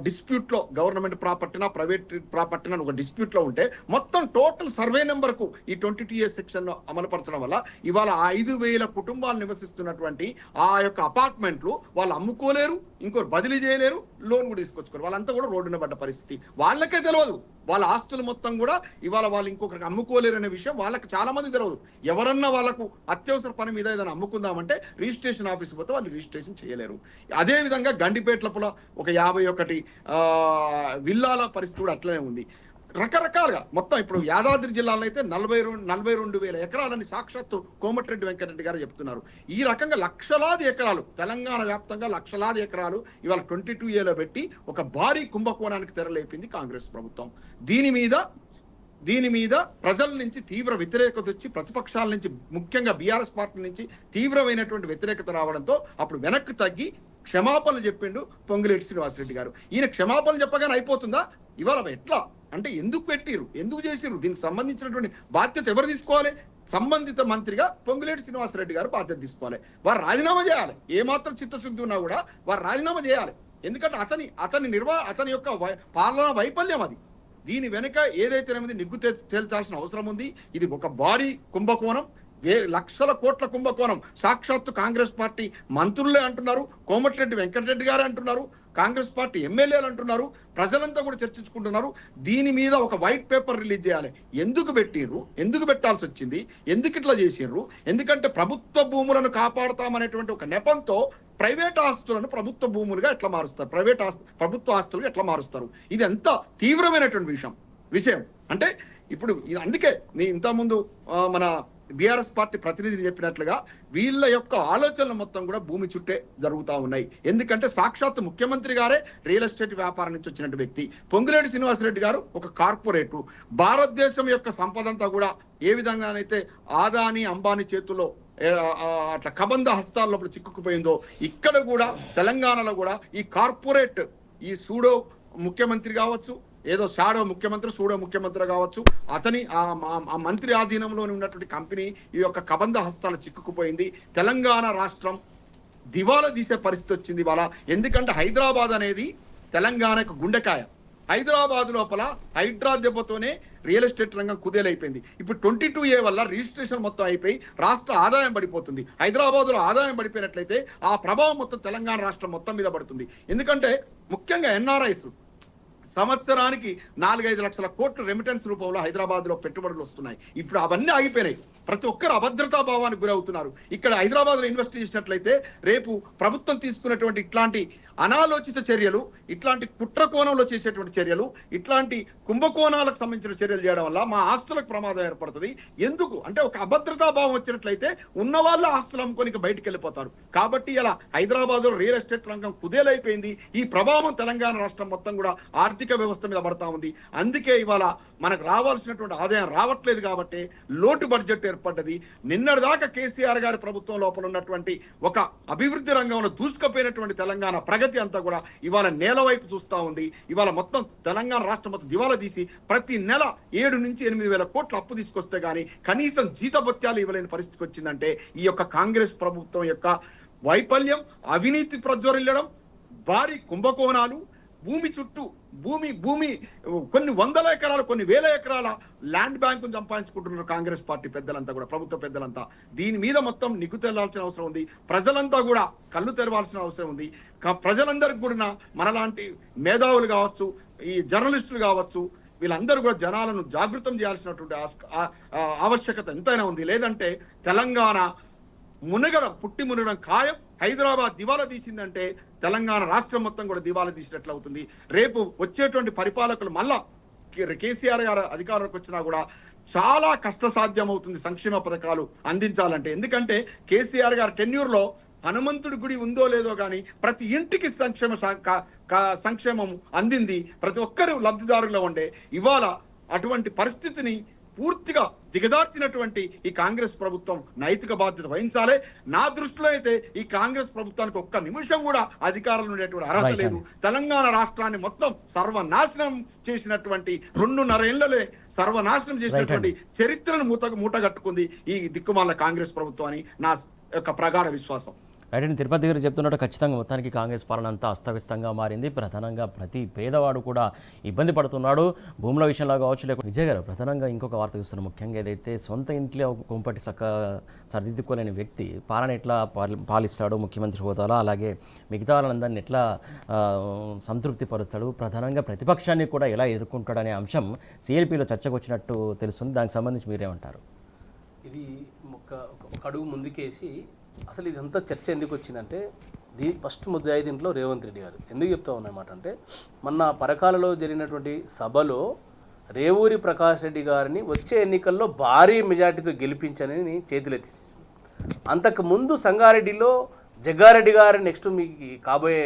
డిస్ప్యూట్లో, గవర్నమెంట్ ప్రాపర్టీనా ప్రైవేట్ ప్రాపర్టీనా ఒక డిస్ప్యూట్లో ఉంటే మొత్తం టోటల్ సర్వే నెంబర్కు ఈ 22A సెక్షన్లో అమలుపరచడం వల్ల ఇవాళ 5,000 కుటుంబాలు నివసిస్తున్నటువంటి ఆ యొక్క అపార్ట్మెంట్లు వాళ్ళు అమ్ముకోలేరు, ఇంకోరు బదిలీ చేయలేరు, లోన్ కూడా తీసుకొచ్చుకోరు. వాళ్ళంతా కూడా రోడ్డున పడ్డ పరిస్థితి. వాళ్ళకే తెలియదు వాళ్ళ ఆస్తులు మొత్తం కూడా ఇవాళ వాళ్ళు ఇంకొకరికి అమ్ముకోలేరు అనే విషయం వాళ్ళకి చాలా మంది తెలియదు. ఎవరన్నా వాళ్ళకు అత్యవసర పని మీద ఏదైనా అమ్ముకుందామంటే రిజిస్ట్రేషన్ ఆఫీస్ పోతే వాళ్ళు రిజిస్ట్రేషన్ చేయలేరు. అదేవిధంగా గండిపేట్లపుల ఒక 51 విల్లాల పరిస్థితి కూడా అట్లనే ఉంది. రకరకాలుగా మొత్తం ఇప్పుడు యాదాద్రి జిల్లాలో అయితే 42,000 ఎకరాలని సాక్షాత్తు కోమటిరెడ్డి వెంకటరెడ్డి గారు చెప్తున్నారు. ఈ రకంగా లక్షలాది ఎకరాలు, తెలంగాణ వ్యాప్తంగా లక్షలాది ఎకరాలు ఇవాళ 22Aలో పెట్టి ఒక భారీ కుంభకోణానికి తెరలేపింది కాంగ్రెస్ ప్రభుత్వం. దీని మీద ప్రజల నుంచి తీవ్ర వ్యతిరేకత వచ్చి, ప్రతిపక్షాల నుంచి ముఖ్యంగా బీఆర్ఎస్ పార్టీ నుంచి తీవ్రమైనటువంటి వ్యతిరేకత రావడంతో అప్పుడు వెనక్కి తగ్గి క్షమాపణలు చెప్పిండు పొంగులేటి శ్రీనివాసరెడ్డి గారు. ఈయన క్షమాపణలు చెప్పగానే అయిపోతుందా? ఇవాళ ఎట్లా అంటే ఎందుకు పెట్టిరు, ఎందుకు చేసిరు, దీనికి సంబంధించినటువంటి బాధ్యత ఎవరు తీసుకోవాలి? సంబంధిత మంత్రిగా పొంగులేటి శ్రీనివాసరెడ్డి గారు బాధ్యత తీసుకోవాలి. వారు రాజీనామా చేయాలి. ఏమాత్రం చిత్తశుద్ధి ఉన్నా కూడా వారు రాజీనామా చేయాలి. ఎందుకంటే అతని యొక్క పాలనా వైఫల్యం అది. దీని వెనుక ఏదైతే నిగ్గు తేల్చాల్సిన అవసరం ఉంది. ఇది ఒక భారీ కుంభకోణం, లక్షల కోట్ల కుంభకోణం. సాక్షాత్తు కాంగ్రెస్ పార్టీ మంత్రులే అంటున్నారు, కోమటిరెడ్డి వెంకటరెడ్డి గారు అంటున్నారు, కాంగ్రెస్ పార్టీ ఎమ్మెల్యేలు అంటున్నారు, ప్రజలంతా కూడా చర్చించుకుంటున్నారు. దీని మీద ఒక వైట్ పేపర్ రిలీజ్ చేయాలి. ఎందుకు పెట్టిర్రు, ఎందుకు పెట్టాల్సి వచ్చింది, ఎందుకు ఇట్లా చేసిర్రు? ఎందుకంటే ప్రభుత్వ భూములను కాపాడుతామనేటువంటి ఒక నెపంతో ప్రైవేట్ ఆస్తులను ప్రభుత్వ భూములుగా ఎట్లా మారుస్తారు, ప్రభుత్వ ఆస్తులుగా ఎట్లా మారుస్తారు? ఇది ఎంత తీవ్రమైనటువంటి విషయం అంటే ఇప్పుడు అందుకే ఇంతకుముందు మన బీఆర్ఎస్ పార్టీ ప్రతినిధులు చెప్పినట్లుగా వీళ్ళ యొక్క ఆలోచనలు మొత్తం కూడా భూమి చుట్టే జరుగుతూ ఉన్నాయి. ఎందుకంటే సాక్షాత్ ముఖ్యమంత్రి గారే రియల్ ఎస్టేట్ వ్యాపారం నుంచి వచ్చినట్టు వ్యక్తి. పొంగులేటి శ్రీనివాసరెడ్డి గారు ఒక కార్పొరేటు. భారతదేశం యొక్క సంపద అంతా కూడా ఏ విధంగానైతే ఆదాని అంబానీ చేతుల్లో అట్లా కబంధ హస్తాల లోపల చిక్కుకుపోయిందో, ఇక్కడ కూడా తెలంగాణలో కూడా ఈ కార్పొరేట్, ఈ సూడో ముఖ్యమంత్రి కావచ్చు, ఏదో షాడో ముఖ్యమంత్రి, సూడో ముఖ్యమంత్రి కావచ్చు, అతని ఆ మంత్రి ఆధీనంలోని ఉన్నటువంటి కంపెనీ ఈ యొక్క కబంధ హస్తాల చిక్కుకుపోయింది. తెలంగాణ రాష్ట్రం దివాలా తీసే పరిస్థితి వచ్చింది ఇవాళ. ఎందుకంటే హైదరాబాద్ అనేది తెలంగాణకు గుండెకాయ. హైదరాబాద్ లోపల హైడ్రా దెబ్బతోనే రియల్ ఎస్టేట్ రంగం కుదేలైపోయింది. ఇప్పుడు 22A వల్ల రిజిస్ట్రేషన్ మొత్తం అయిపోయి రాష్ట్ర ఆదాయం పడిపోతుంది. హైదరాబాద్లో ఆదాయం పడిపోయినట్లయితే ఆ ప్రభావం మొత్తం తెలంగాణ రాష్ట్రం మొత్తం మీద పడుతుంది. ఎందుకంటే ముఖ్యంగా ఎన్ఆర్ఐస్ సంవత్సరానికి 4-5 లక్షల కోట్లు రెమిటెన్స్ రూపంలో హైదరాబాద్లో పెట్టుబడులు వస్తున్నాయి. ఇప్పుడు అవన్నీ ఆగిపోయినాయి. ప్రతి ఒక్కరు అభద్రతా భావానికి గురవుతున్నారు. ఇక్కడ హైదరాబాద్లో ఇన్వెస్ట్ చేసినట్లయితే రేపు ప్రభుత్వం తీసుకున్నటువంటి ఇట్లాంటి అనాలోచిత చర్యలు, ఇట్లాంటి కుట్ర కోణంలో చేసేటువంటి చర్యలు, ఇట్లాంటి కుంభకోణాలకు సంబంధించిన చర్యలు చేయడం వల్ల మా ఆస్తులకు ప్రమాదం ఏర్పడుతుంది. ఎందుకు అంటే ఒక అభద్రతా భావం వచ్చినట్లయితే ఉన్న వాళ్ళ ఆస్తులు అమ్ముకొని బయటికి వెళ్ళిపోతారు. కాబట్టి ఇలా హైదరాబాద్లో రియల్ ఎస్టేట్ రంగం కుదేలైపోయింది. ఈ ప్రభావం తెలంగాణ రాష్ట్రం మొత్తం కూడా ఆర్థిక వ్యవస్థ మీద పడతా ఉంది. అందుకే ఇవాళ మనకు రావాల్సినటువంటి ఆదాయం రావట్లేదు. కాబట్టి లోటు బడ్జెట్ ఏర్పడ్డది. నిన్నటిదాకా కేసీఆర్ గారి ప్రభుత్వం లోపల ఉన్నటువంటి ఒక అభివృద్ధి రంగంలో దూసుకుపోయినటువంటి తెలంగాణ ప్రగతి అంతా కూడా ఇవాళ నేల వైపు చూస్తూ ఉంది. ఇవాళ మొత్తం తెలంగాణ రాష్ట్రం మొత్తం దివాలా తీసి ప్రతి నెల 7 నుంచి 8 వేల కోట్లు అప్పు తీసుకొస్తే కానీ కనీసం జీతభత్యాలు ఇవ్వలేని పరిస్థితికి వచ్చిందంటే ఈ యొక్క కాంగ్రెస్ ప్రభుత్వం యొక్క వైఫల్యం, అవినీతి ప్రజ్వరిల్లడం, భారీ కుంభకోణాలు, భూమి చుట్టూ భూమి కొన్ని వందల ఎకరాలు, కొన్ని వేల ఎకరాల ల్యాండ్ బ్యాంకును సంపాదించుకుంటున్నారు కాంగ్రెస్ పార్టీ పెద్దలంతా కూడా, ప్రభుత్వ పెద్దలంతా. దీని మీద మొత్తం నిగ్గు తెల్లాల్సిన అవసరం ఉంది. ప్రజలంతా కూడా కళ్ళు తెరవాల్సిన అవసరం ఉంది. ప్రజలందరికీ కూడా మనలాంటి మేధావులు కావచ్చు, ఈ జర్నలిస్టులు కావచ్చు, వీళ్ళందరూ కూడా జనాలను జాగృతం చేయాల్సినటువంటి ఆవశ్యకత ఎంతైనా ఉంది. లేదంటే తెలంగాణ మునగడం ఖాయం. హైదరాబాద్ దివాలా తీసిందంటే తెలంగాణ రాష్ట్రం మొత్తం కూడా దివాలా తీసినట్లు అవుతుంది. రేపు వచ్చేటువంటి పరిపాలకులు మళ్ళా కేసీఆర్ గారు అధికారంలోకి వచ్చినా కూడా చాలా కష్టసాధ్యం అవుతుంది సంక్షేమ పథకాలు అందించాలంటే. ఎందుకంటే కేసీఆర్ గారు టెన్యూర్లో హనుమంతుడి గుడి ఉందో లేదో కానీ ప్రతి ఇంటికి సంక్షేమం అందింది. ప్రతి ఒక్కరు లబ్ధిదారులుగా ఉండే ఇవాళ అటువంటి పరిస్థితిని పూర్తిగా దిగదార్చినటువంటి ఈ కాంగ్రెస్ ప్రభుత్వం నైతిక బాధ్యత వహించాలి. నా దృష్టిలో అయితే ఈ కాంగ్రెస్ ప్రభుత్వానికి ఒక్క నిమిషం కూడా అధికారంలో ఉండేటువంటి అర్హత లేదు. తెలంగాణ రాష్ట్రాన్ని మొత్తం సర్వనాశనం చేసినటువంటి 2.5 ఏళ్లలే సర్వనాశనం చేసినటువంటి చరిత్రను మూటగట్టుకుంది ఈ దిక్కుమాల కాంగ్రెస్ ప్రభుత్వం అని నా యొక్క ప్రగాఢ విశ్వాసం. రైట్. తిరుపతి గారు చెప్తున్నట్టు ఖచ్చితంగా మొత్తానికి కాంగ్రెస్ పాలన అంతా అస్తవ్యస్తంగా మారింది. ప్రధానంగా ప్రతి పేదవాడు కూడా ఇబ్బంది పడుతున్నాడు, భూముల విషయంలో కావచ్చు. లేకపోతే విజయ్ గారు ప్రధానంగా ఇంకొక వార్త చూస్తున్నాం. ముఖ్యంగా ఏదైతే సొంత ఇంట్లో కుంపటి సరిదిద్దుకోలేని వ్యక్తి పాలన ఎట్లా పాలిస్తాడు ముఖ్యమంత్రి హోదాలో, అలాగే మిగతా వాళ్ళందరినీ ఎట్లా సంతృప్తి పరుస్తాడు, ప్రధానంగా ప్రతిపక్షాన్ని కూడా ఎలా ఎదుర్కొంటాడనే అంశం సిఎల్పిలో చర్చకు వచ్చినట్టు తెలుస్తుంది. దానికి సంబంధించి మీరేమంటారు? ఇది ఒక అడుగు ముందుకేసి అసలు ఇదంతా చర్చ ఎందుకు వచ్చిందంటే ఫస్ట్ ముద్దాయి దీంట్లో రేవంత్ రెడ్డి గారు. ఎందుకు చెప్తా ఉన్నమాట అంటే మొన్న పరకాలలో జరిగినటువంటి సభలో రేవూరి ప్రకాష్ రెడ్డి గారిని వచ్చే ఎన్నికల్లో భారీ మెజార్టీతో గెలిపించని చేతులెత్తి, అంతకుముందు సంగారెడ్డిలో జగ్గారెడ్డి గారు నెక్స్ట్ మీకు కాబోయే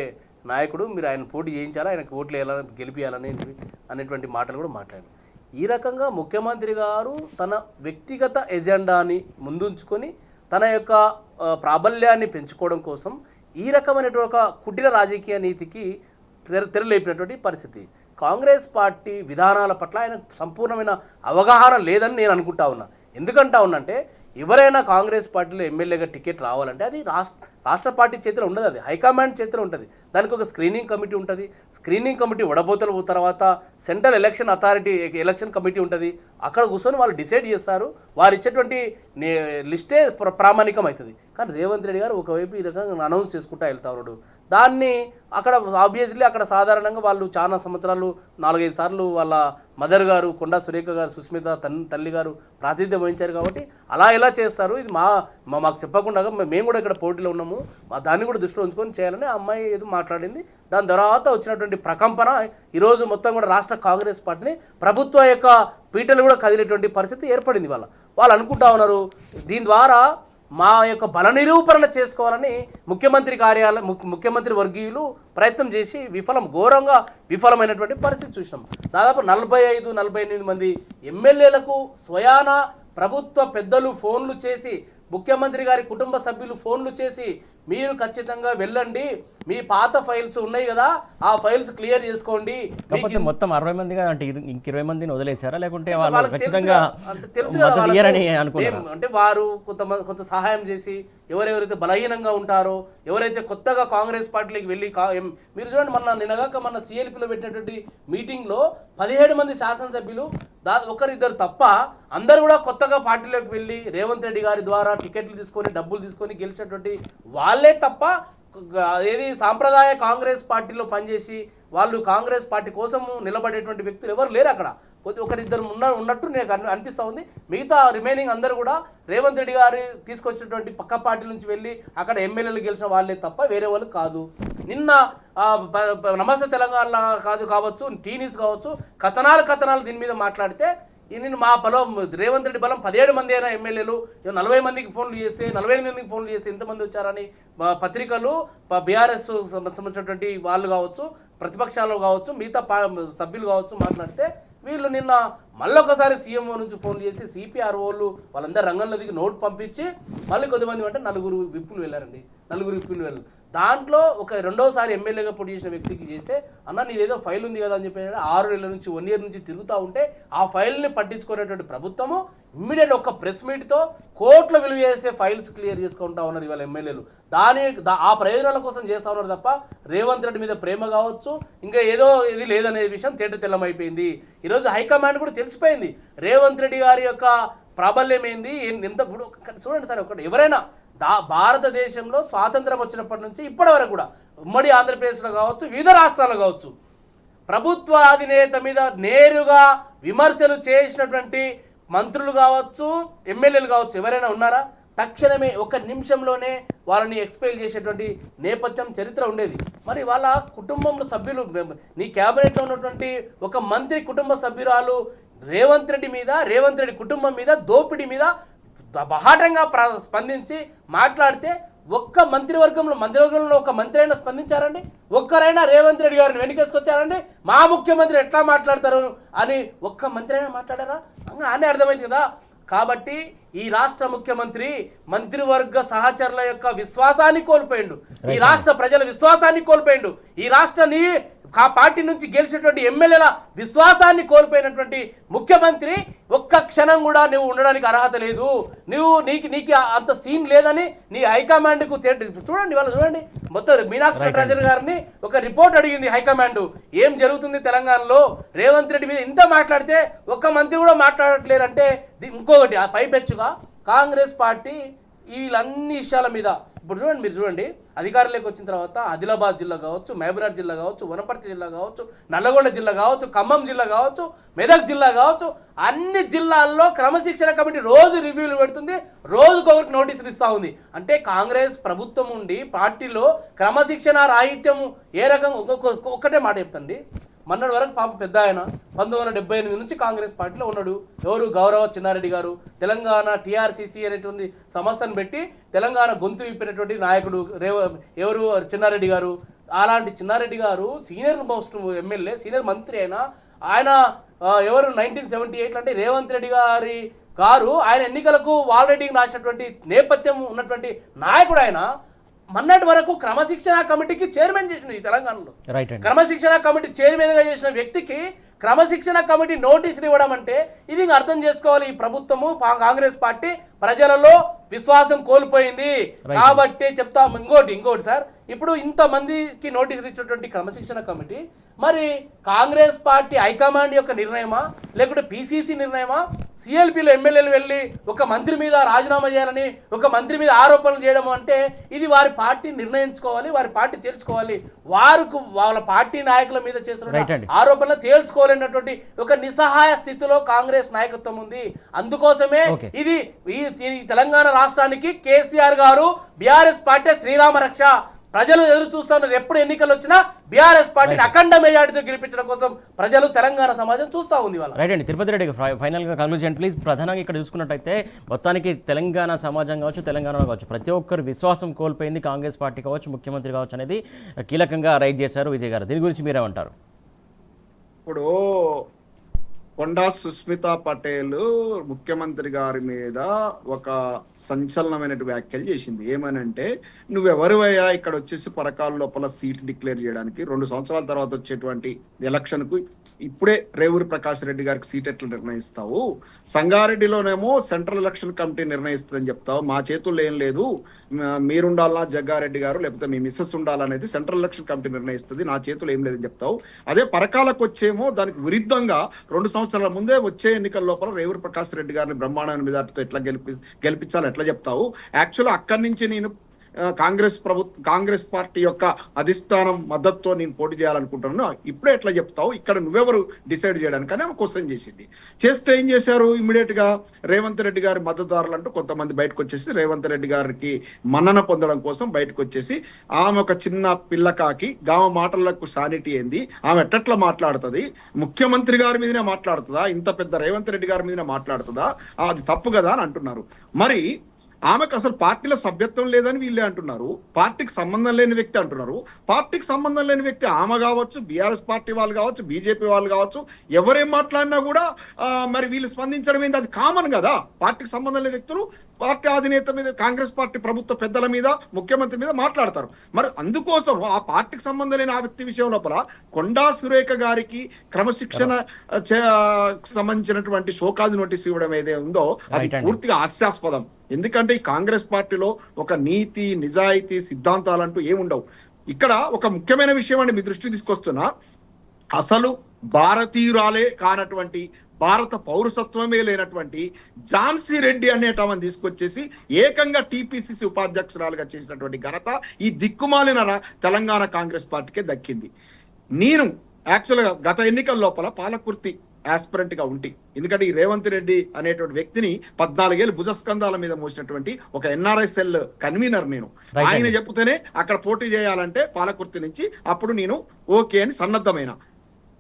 నాయకుడు, మీరు ఆయన పోటీ చేయించాలా, ఆయనకు ఓట్లు వేయాలని గెలిపించాలని అనేటువంటి మాటలు కూడా మాట్లాడారు. ఈ రకంగా ముఖ్యమంత్రి గారు తన వ్యక్తిగత ఎజెండాని ముందుంచుకొని తన యొక్క ప్రాబల్యాన్ని పెంచుకోవడం కోసం ఈ రకమైనటువంటి ఒక కుటిల రాజకీయ నీతికి తెరలేపినటువంటి పరిస్థితి. కాంగ్రెస్ పార్టీ విధానాల పట్ల ఆయన సంపూర్ణమైన అవగాహన లేదని నేను అనుకుంటా ఉన్నా. ఎందుకంటా ఉన్నంటే ఎవరైనా కాంగ్రెస్ పార్టీలో ఎమ్మెల్యేగా టికెట్ రావాలంటే అది రాష్ట్ర పార్టీ చేతిలో ఉండదు, అది హైకమాండ్ చేతిలో ఉంటుంది. దానికి ఒక స్క్రీనింగ్ కమిటీ ఉంటుంది. స్క్రీనింగ్ కమిటీ వడబోతల తర్వాత central election authority election committee ఉంటుంది. అక్కడ కూర్చొని వాళ్ళు డిసైడ్ చేస్తారు. వారు ఇచ్చేటువంటి లిస్టే ప్రామాణికం అవుతుంది. కానీ రేవంత్ రెడ్డి గారు ఒకవైపు ఈ రకంగా అనౌన్స్ చేసుకుంటూ వెళ్తా ఉన్నాడు. దాన్ని అక్కడ ఆబ్వియస్లీ అక్కడ సాధారణంగా వాళ్ళు చాలా సంవత్సరాలు 4-5 సార్లు వాళ్ళ మదర్ గారు కొండా సురేఖ గారు, సుస్మిత తల్లి గారు ప్రాతినిధ్యం వహించారు. కాబట్టి అలా ఎలా చేస్తారు, ఇది మాకు చెప్పకుండా మేము కూడా ఇక్కడ పోటీలో ఉన్నాము, దాన్ని కూడా దృష్టిలో ఉంచుకొని చేయాలని ఆ అమ్మాయి ఏదో మాట్లాడింది. దాని తర్వాత వచ్చినటువంటి ప్రకంపన ఈరోజు మొత్తం కూడా రాష్ట్ర కాంగ్రెస్ పార్టీని ప్రభుత్వ యొక్క పీటలు కూడా కదిలేటువంటి పరిస్థితి ఏర్పడింది. వాళ్ళు అనుకుంటా ఉన్నారు దీని ద్వారా మా యొక్క బల నిరూపణ చేసుకోవాలని ముఖ్యమంత్రి వర్గీయులు ప్రయత్నం చేసి ఘోరంగా విఫలమైనటువంటి పరిస్థితి చూసినాం. దాదాపు 45-48 మంది ఎమ్మెల్యేలకు స్వయాన ప్రభుత్వ పెద్దలు ఫోన్లు చేసి, ముఖ్యమంత్రి గారి కుటుంబ సభ్యులు ఫోన్లు చేసి మీరు ఖచ్చితంగా వెళ్ళండి, మీ పాత ఫైల్స్ ఉన్నాయి కదా ఆ ఫైల్స్ క్లియర్ చేసుకోండి. కాకపోతే మొత్తం 60 మందిగా అంటే ఇంక 20 మందిని వదిలేశారా లేకుంటే వాళ్ళు వాళ్ళకి ఖచ్చితంగా తెలుసు కదా మద్దతు ఇయ్యరని అనుకున్నారా? అంటే వారు కొంత సహాయం చేసి ఎవరెవరైతే బలహీనంగా ఉంటారో, ఎవరైతే కొత్తగా కాంగ్రెస్ పార్టీలోకి వెళ్ళి మీరు చూడండి, నిన్నగాక సిఎల్పిలో పెట్టినటువంటి మీటింగ్లో 17 మంది శాసనసభ్యులు ఒకరిద్దరు తప్ప అందరూ కూడా కొత్తగా పార్టీలోకి వెళ్ళి రేవంత్ రెడ్డి గారి ద్వారా టికెట్లు తీసుకొని డబ్బులు తీసుకొని గెలిచినటువంటి వాళ్ళే తప్ప ఏది సాంప్రదాయ కాంగ్రెస్ పార్టీలో పనిచేసి వాళ్ళు కాంగ్రెస్ పార్టీ కోసం నిలబడేటువంటి వ్యక్తులు ఎవరు లేరు అక్కడ. ఒకరిద్దరు ఉన్నట్టు నాకు అనిపిస్తూ ఉంది. మిగతా రిమైనింగ్ అందరూ కూడా రేవంత్ రెడ్డి గారు తీసుకొచ్చినటువంటి పక్క పార్టీ నుంచి వెళ్ళి అక్కడ ఎమ్మెల్యేలు గెలిచిన వాళ్ళే తప్ప వేరే వాళ్ళు కాదు. నిన్న నమస్తే తెలంగాణ కావచ్చు, టీ న్యూస్ కావచ్చు, కథనాలు దీని మీద మాట్లాడితే నేను మా బలం రేవంత్ రెడ్డి బలం 17 మంది అయినా ఎమ్మెల్యేలు 40 మందికి ఫోన్లు చేస్తే 48 మందికి ఫోన్లు చేస్తే ఎంతమంది వచ్చారని పత్రికలు బీఆర్ఎస్ సంబంధించినటువంటి వాళ్ళు కావచ్చు, ప్రతిపక్షాలు కావచ్చు, మిగతా సభ్యులు కావచ్చు మాట్లాడితే వీళ్ళు నిన్న మళ్ళొకసారి సీఎంఓ నుంచి ఫోన్లు చేసి సిపిఆర్ఓలు వాళ్ళందరూ రంగంలో దిగి నోట్ పంపించి మళ్ళీ కొద్దిమంది అంటే 4 విప్పులు వెళ్ళారండి. 4 విప్పులు వెళ్ళారు. దాంట్లో ఒక రెండోసారి ఎమ్మెల్యేగా పోటీ చేసిన వ్యక్తికి చేస్తే అన్న నీదేదో ఫైల్ ఉంది కదా అని చెప్పి 6 నెలల నుంచి 1 ఇయర్ నుంచి తిరుగుతూ ఉంటే ఆ ఫైల్ని పట్టించుకునేటువంటి ప్రభుత్వము ఇమ్మీడియట్ ఒక ప్రెస్ మీట్తో కోట్ల విలువ చేసే ఫైల్స్ క్లియర్ చేసుకుంటా ఉన్నారు ఇవాళ ఎమ్మెల్యేలు. ఆ ప్రయోజనాల కోసం చేస్తూ ఉన్నారు తప్ప రేవంత్ రెడ్డి మీద ప్రేమ కావచ్చు ఇంకా ఏదో ఇది లేదనే విషయం తెల్లమైపోయింది. ఈరోజు హైకమాండ్ కూడా తెలిసిపోయింది రేవంత్ రెడ్డి గారి యొక్క ప్రాబల్యం ఏంది. ఎంత చూడండి సార్, ఒకటి ఎవరైనా భారతదేశంలో స్వాతంత్రం వచ్చినప్పటి నుంచి ఇప్పటి వరకు కూడా ఉమ్మడి ఆంధ్రప్రదేశ్లో కావచ్చు, వివిధ రాష్ట్రాల్లో కావచ్చు, ప్రభుత్వ అధినేత మీద నేరుగా విమర్శలు చేసినటువంటి మంత్రులు కావచ్చు, ఎమ్మెల్యేలు కావచ్చు, ఎవరైనా ఉన్నారా? తక్షణమే 1 నిమిషంలోనే వాళ్ళని ఎక్స్పెల్ చేసేటువంటి నేపథ్యం చరిత్ర ఉండేది. మరి వాళ్ళ కుటుంబంలో సభ్యులు, నీ క్యాబినెట్లో ఉన్నటువంటి ఒక మంత్రి కుటుంబ సభ్యురాలు రేవంత్ రెడ్డి మీద, రేవంత్ రెడ్డి కుటుంబం మీద, దోపిడీ మీద బహాటంగా స్పందించి మాట్లాడితే ఒక్క మంత్రివర్గంలో ఒక మంత్రి అయినా స్పందించారండి? ఒక్కరైనా రేవంత్ రెడ్డి గారిని వెనుకేసుకొచ్చారండి? మా ముఖ్యమంత్రి ఎట్లా మాట్లాడతారు అని ఒక్క మంత్రి అయినా మాట్లాడారా? అని అర్థమైంది కదా. కాబట్టి ఈ రాష్ట్ర ముఖ్యమంత్రి మంత్రివర్గ సహచరుల యొక్క విశ్వాసాన్ని కోల్పోయిండు, ఈ రాష్ట్ర ప్రజల విశ్వాసాన్ని కోల్పోయిండు, ఈ రాష్ట్రాన్ని పార్టీ నుంచి గెలిచినటువంటి ఎమ్మెల్యేల విశ్వాసాన్ని కోల్పోయినటువంటి ముఖ్యమంత్రి ఒక్క క్షణం కూడా నువ్వు ఉండడానికి అర్హత లేదు, నీకు అంత సీన్ లేదని నీ హైకమాండ్కు చూడండి. వాళ్ళు చూడండి, మొత్తం మీనాక్షి నటరాజన్ గారిని ఒక రిపోర్ట్ అడిగింది హైకమాండ్, ఏం జరుగుతుంది తెలంగాణలో, రేవంత్ రెడ్డి మీద ఇంత మాట్లాడితే ఒక్క మంత్రి కూడా మాట్లాడట్లేరంటే. ఇంకొకటి ఆ పైపెచ్చుగా కాంగ్రెస్ పార్టీ వీళ్ళన్ని విషయాల మీద ఇప్పుడు మీరు చూడండి, అధికారంలోకి వచ్చిన తర్వాత ఆదిలాబాద్ జిల్లా కావచ్చు, మహబూబ్నగర్ జిల్లా కావచ్చు, వనపర్తి జిల్లా కావచ్చు, నల్లగొండ జిల్లా కావచ్చు, ఖమ్మం జిల్లా కావచ్చు, మెదక్ జిల్లా కావచ్చు, అన్ని జిల్లాల్లో క్రమశిక్షణ కమిటీ రోజు రివ్యూలు పెడుతుంది, రోజుకొకరికి నోటీసులు ఇస్తూ ఉంది. అంటే కాంగ్రెస్ ప్రభుత్వం ఉండి పార్టీలో క్రమశిక్షణ రాహిత్యము ఏ రకంగా ఒక్కటే మాట చెప్తండి. మొన్నటి వరకు పాప పెద్ద ఆయన 1978 నుంచి కాంగ్రెస్ పార్టీలో ఉన్నాడు. ఎవరు? గౌరవ చిన్నారెడ్డి గారు. తెలంగాణ టీఆర్సీసీ అనేటువంటి సంస్థను పెట్టి తెలంగాణ గొంతు విప్పినటువంటి నాయకుడు ఎవరు? చిన్నారెడ్డి గారు. అలాంటి చిన్నారెడ్డి గారు సీనియర్ మోస్ట్ ఎమ్మెల్యే, సీనియర్ మంత్రి అయినా ఆయన ఎవరు 1978 అంటే రేవంత్ రెడ్డి గారు ఆయన ఎన్నికలకు ఆల్రెడీ రాసినటువంటి నేపథ్యం ఉన్నటువంటి నాయకుడు. ఆయన మొన్నటి వరకు క్రమశిక్షణ కమిటీకి చైర్మన్ చేసిన ఈ తెలంగాణలో క్రమశిక్షణ కమిటీ చైర్మన్ గా చేసిన వ్యక్తికి క్రమశిక్షణ కమిటీ నోటీసులు ఇవ్వడం అంటే ఇది అర్థం చేసుకోవాలి. ఈ ప్రభుత్వము కాంగ్రెస్ పార్టీ ప్రజలలో విశ్వాసం కోల్పోయింది కాబట్టి చెప్తాం. ఇంకోటి సార్, ఇప్పుడు ఇంతమందికి నోటీసులు ఇచ్చినటువంటి క్రమశిక్షణ కమిటీ మరి కాంగ్రెస్ పార్టీ హైకమాండ్ యొక్క నిర్ణయమా లేకుంటే పిసిసి నిర్ణయమా? సిఎల్పిలో ఎమ్మెల్యేలు వెళ్ళి ఒక మంత్రి మీద రాజీనామా చేయాలని, ఒక మంత్రి మీద ఆరోపణలు చేయడం అంటే ఇది వారి పార్టీ నిర్ణయించుకోవాలి, వారి పార్టీ తేల్చుకోవాలి. వాళ్ళ పార్టీ నాయకుల మీద చేసిన ఆరోపణలు తేల్చుకోలేనటువంటి ఒక నిస్సహాయ స్థితిలో కాంగ్రెస్ నాయకత్వం ఉంది. అందుకోసమే ఇది ఈ తెలంగాణ రాష్ట్రానికి కేసీఆర్ గారు బీఆర్ఎస్ పార్టీ శ్రీరామ రక్ష. ప్రజలు ఎదురు చూస్తున్నారు, ఎప్పుడు ఎన్నికలు వచ్చినా బీఆర్ఎస్ పార్టీని అఖండ మెజార్టీతో గెలిపించడం కోసం ప్రజలు, తెలంగాణ సమాజం చూస్తూ ఉంది. రైట్ అండి, తిరుపతి రెడ్డి ఫైనల్గా కంక్లూజన్ ప్లీజ్. ప్రధానంగా ఇక్కడ చూసుకున్నట్టయితే మొత్తానికి తెలంగాణ సమాజం కావచ్చు, తెలంగాణలో కావచ్చు, ప్రతి ఒక్కరు విశ్వాసం కోల్పోయింది కాంగ్రెస్ పార్టీ కావచ్చు, ముఖ్యమంత్రి కావచ్చు అనేది కీలకంగా రైజ్ చేశారు విజయ్ గారు. దీని గురించి మీరేమంటారు? ఇప్పుడు కొండా సుస్మితా పటేల్ ముఖ్యమంత్రి గారి మీద ఒక సంచలనమైన వ్యాఖ్యలు చేసింది. ఏమనంటే, నువ్వెవరివయ్యా ఇక్కడ వచ్చేసి పరకాల లోపల సీట్ డిక్లేర్ చేయడానికి, 2 సంవత్సరాల తర్వాత వచ్చేటువంటి ఎలక్షన్ కు ఇప్పుడే రేవూరి ప్రకాష్ రెడ్డి గారికి సీట్ ఎట్లా నిర్ణయిస్తావు? సంగారెడ్డిలోనేమో సెంట్రల్ ఎలక్షన్ కమిటీ నిర్ణయిస్తుందని చెప్తావు. మా చేతుల్లో ఏం లేదు, మీరుండాలన్నా జగ్గారెడ్డి గారు లేకపోతే మీ మిస్సెస్ ఉండాలనేది సెంట్రల్ ఎలక్షన్ కమిటీ నిర్ణయిస్తుంది, నా చేతుల్లో ఏం లేదని చెప్తావు. అదే పరకాలకు వచ్చేమో దానికి విరుద్ధంగా 2 సంవత్సరాల ముందే వచ్చే ఎన్నికల లోపల రేవూరి ప్రకాష్ రెడ్డి గారిని బ్రహ్మాండమైన మెజార్టీతో ఎట్లా గెలిపించాలని ఎట్లా చెప్తావు? యాక్చువల్ అక్కడి నుంచి నేను కాంగ్రెస్ పార్టీ యొక్క అధిష్టానం మద్దతుతో నేను పోటీ చేయాలనుకుంటున్నాను, ఇప్పుడే ఎట్లా చెప్తావు? ఇక్కడ నువ్వెవరు డిసైడ్ చేయడానికి అని ఆమె క్వశ్చన్ చేసింది. చేస్తే ఏం చేశారు, ఇమ్మీడియట్ గా రేవంత్ రెడ్డి గారి మద్దతుదారులు అంటూ కొంతమంది బయటకు వచ్చేసి రేవంత్ రెడ్డి గారికి మన్నన పొందడం కోసం బయటకు వచ్చేసి ఆమె ఒక చిన్న పిల్లకాకి గామ మాటలకు సానిటీ ఏంది, ఆమె ఎట్లా మాట్లాడుతుంది, ముఖ్యమంత్రి గారి మీదనే మాట్లాడుతుందా, ఇంత పెద్ద రేవంత్ రెడ్డి గారి మీదనే మాట్లాడుతుందా, అది తప్పు కదా అని అంటున్నారు. మరి ఆమెకు అసలు పార్టీలో సభ్యత్వం లేదని వీళ్ళే అంటున్నారు. పార్టీకి సంబంధం లేని వ్యక్తి అంటున్నారు. పార్టీకి సంబంధం లేని వ్యక్తి ఆమె కావచ్చు, బీఆర్ఎస్ పార్టీ వాళ్ళు కావచ్చు, బీజేపీ వాళ్ళు కావచ్చు, ఎవరేం మాట్లాడినా కూడా మరి వీళ్ళు స్పందించడం ఏంది, అది కామన్ కదా. పార్టీకి సంబంధం లేని వ్యక్తులు పార్టీ అధినేత మీద, కాంగ్రెస్ పార్టీ ప్రభుత్వ పెద్దల మీద, ముఖ్యమంత్రి మీద మాట్లాడతారు. మరి అందుకోసం ఆ పార్టీకి సంబంధం లేని ఆ వ్యక్తి విషయం లోపల కొండా సురేఖ గారికి క్రమశిక్షణ సంబంధించినటువంటి షోకాజ్ నోటీస్ ఇవ్వడం ఏదే ఉందో అది పూర్తిగా హాస్యాస్పదం. ఎందుకంటే ఈ కాంగ్రెస్ పార్టీలో ఒక నీతి, నిజాయితీ, సిద్ధాంతాలంటూ ఏముండవు. ఇక్కడ ఒక ముఖ్యమైన విషయం అండి మీ దృష్టికి తీసుకొస్తున్నా. అసలు భారతీయురాలే కానటువంటి, భారత పౌరసత్వమే లేనటువంటి ఝాన్సీ రెడ్డి అనేటమని తీసుకొచ్చేసి ఏకంగా టీపీసీసీ ఉపాధ్యక్షురాలుగా చేసినటువంటి ఘనత ఈ దిక్కుమాలిన తెలంగాణ కాంగ్రెస్ పార్టీకే దక్కింది. నేను యాక్చువల్గా గత ఎన్నికల లోపల పాలకుర్తి ఆస్పిరెంట్ గా ఉంటి, ఎందుకంటే ఈ రేవంత్ రెడ్డి అనేటువంటి వ్యక్తిని 14 ఏళ్ళు భుజస్కంధాల మీద మోసినటువంటి ఒక ఎన్ఆర్ఐ సెల్ కన్వీనర్ నేను. ఆయన చెప్తేనే అక్కడ పోటీ చేయాలంటే పాలకుర్తి నుంచి, అప్పుడు నేను ఓకే అని సన్నద్ధమైన.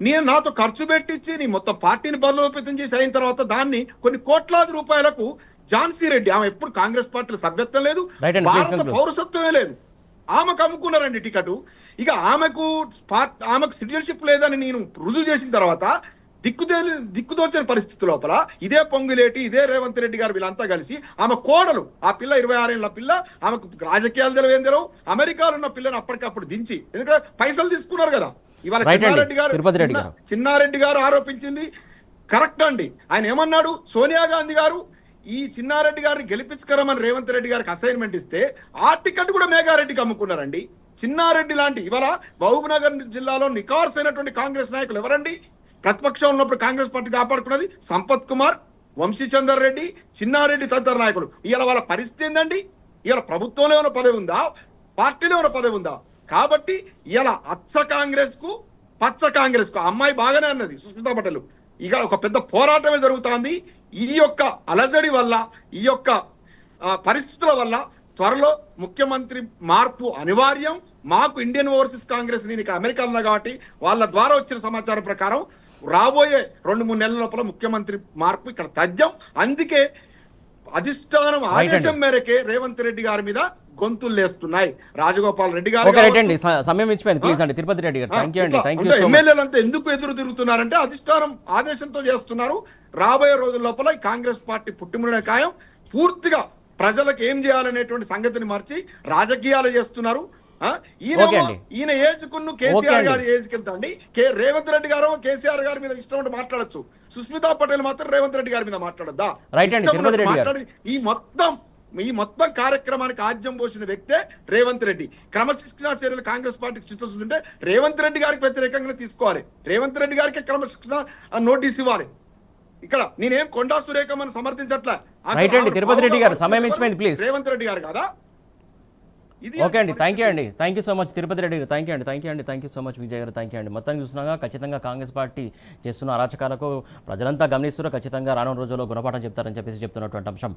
నేను నాతో ఖర్చు పెట్టించి నీ మొత్తం పార్టీని బలోపేతం చేసి అయిన తర్వాత దాన్ని కొన్ని కోట్లాది రూపాయలకు ఝాన్సీ రెడ్డి, ఆమె ఎప్పుడు కాంగ్రెస్ పార్టీలో సభ్యత్వం లేదు, భారత పౌరసత్వమే లేదు, ఆమెకు అమ్ముకున్నారండి టికెట్. ఇక ఆమెకు సిటిజన్షిప్ లేదని నేను రుజువు చేసిన తర్వాత దిక్కుదోచిన పరిస్థితి లోపల ఇదే పొంగులేటి, ఇదే రేవంత్ రెడ్డి గారు వీళ్ళంతా కలిసి ఆమె కోడలు, ఆ పిల్ల 26 ఏళ్ళ పిల్ల, ఆమెకు రాజకీయాలు తెలివేం తెలవు, అమెరికాలో ఉన్న పిల్లని అప్పటికప్పుడు దించి, ఎందుకంటే పైసలు తీసుకున్నారు కదా. ఇవాళ చిన్నారెడ్డి గారు ఆరోపించింది కరెక్ట్ అండి. ఆయన ఏమన్నాడు, సోనియా గాంధీ గారు ఈ చిన్నారెడ్డి గారిని గెలిపించుకరమని రేవంత్ రెడ్డి గారికి అసైన్మెంట్ ఇస్తే ఆ టికెట్ కూడా మేఘారెడ్డికి అమ్ముకున్నారండి. చిన్నారెడ్డి లాంటి ఇవాళ మహబూబ్నగర్ జిల్లాలో నికార్స్ అయినటువంటి కాంగ్రెస్ నాయకులు ఎవరండి? ప్రతిపక్షం ఉన్నప్పుడు కాంగ్రెస్ పార్టీ కాపాడుకున్నది సంపత్ కుమార్, వంశీచందర్ రెడ్డి, చిన్నారెడ్డి తదితర నాయకులు. ఇవాళ వాళ్ళ పరిస్థితి ఏందండి? ఇవాళ ప్రభుత్వంలో ఏమైనా పదవి ఉందా, పార్టీలో ఏమైనా పదవి ఉందా? కాబట్టి ఇలా అచ్చ కాంగ్రెస్ కు పచ్చ కాంగ్రెస్ కు అమ్మాయి బాగానే అన్నది సుస్మితా పటేల్, ఇక ఒక పెద్ద పోరాటమే జరుగుతోంది. ఈ యొక్క అలజడి వల్ల, ఈ యొక్క పరిస్థితుల వల్ల త్వరలో ముఖ్యమంత్రి మార్పు అనివార్యం. మాకు ఇండియన్ ఓవర్సీస్ కాంగ్రెస్, నేను ఇక అమెరికాలో కాబట్టి వాళ్ళ ద్వారా వచ్చిన సమాచారం ప్రకారం రాబోయే 2-3 నెలల లోపల ముఖ్యమంత్రి మార్పు ఇక్కడ తథ్యం. అందుకే అధిష్టానం ఆదేశం మేరకే రేవంత్ రెడ్డి గారి మీద గొంతులు లేస్తున్నాయి. రాజగోపాల్ రెడ్డి గారు ఎమ్మెల్యేలంతా ఎందుకు ఎదురు తిరుగుతున్నారంటే అధిష్టానం ఆదేశంతో చేస్తున్నారు. రాబోయే రోజుల లోపల ఈ కాంగ్రెస్ పార్టీ పుట్టిముడిన ఖాయం. పూర్తిగా ప్రజలకు ఏం చేయాలనేటువంటి సంగతిని మార్చి రాజకీయాలు చేస్తున్నారు. ఈయన ఏజ్ కున్ను కేసీఆర్ గారి ఏజ్ కింద అండి. రేవంత్ రెడ్డి గారు కేసీఆర్ గారి మీద ఇష్టం ఉంటే మాట్లాడచ్చు, సుస్మితా పటేల్ మాత్రం రేవంత్ రెడ్డి గారి మీద మాట్లాడద్దా? ఈ మొత్తం కార్యక్రమానికి ఆద్యం పోసిన వ్యక్తే రేవంత్ రెడ్డి. క్రమశిక్షణ చర్యలు కాంగ్రెస్ పార్టీకి చిత్తశుద్ధి రేవంత్ రెడ్డి గారికి వ్యతిరేకంగా తీసుకోవాలి, రేవంత్ రెడ్డి గారికి క్రమశిక్షణ నోటీస్ ఇవ్వాలి. ఇక్కడ నేనేం కొండా సురేఖమని సమర్థించట్లా, తిరుపతి రెడ్డి గారు సమయం ఇచ్చిపోయింది ప్లీజ్. రేవంత్ రెడ్డి గారు కదా. ఓకే అండి, thank you so much Tirupati Reddy గారు, thank you so much Vijay గారు, థ్యాంక్ యూ అండి. మొత్తం చూస్తున్నాగా ఖచ్చితంగా కాంగ్రెస్ పార్టీ చేస్తున్న అరాచకాలకు ప్రజలంతా గమనిస్తున్నారు. ఖచ్చితంగా రానున్న రోజుల్లో గుణపాఠం చెప్తారని చెప్పేసి చెప్తున్నటువంటి అంశం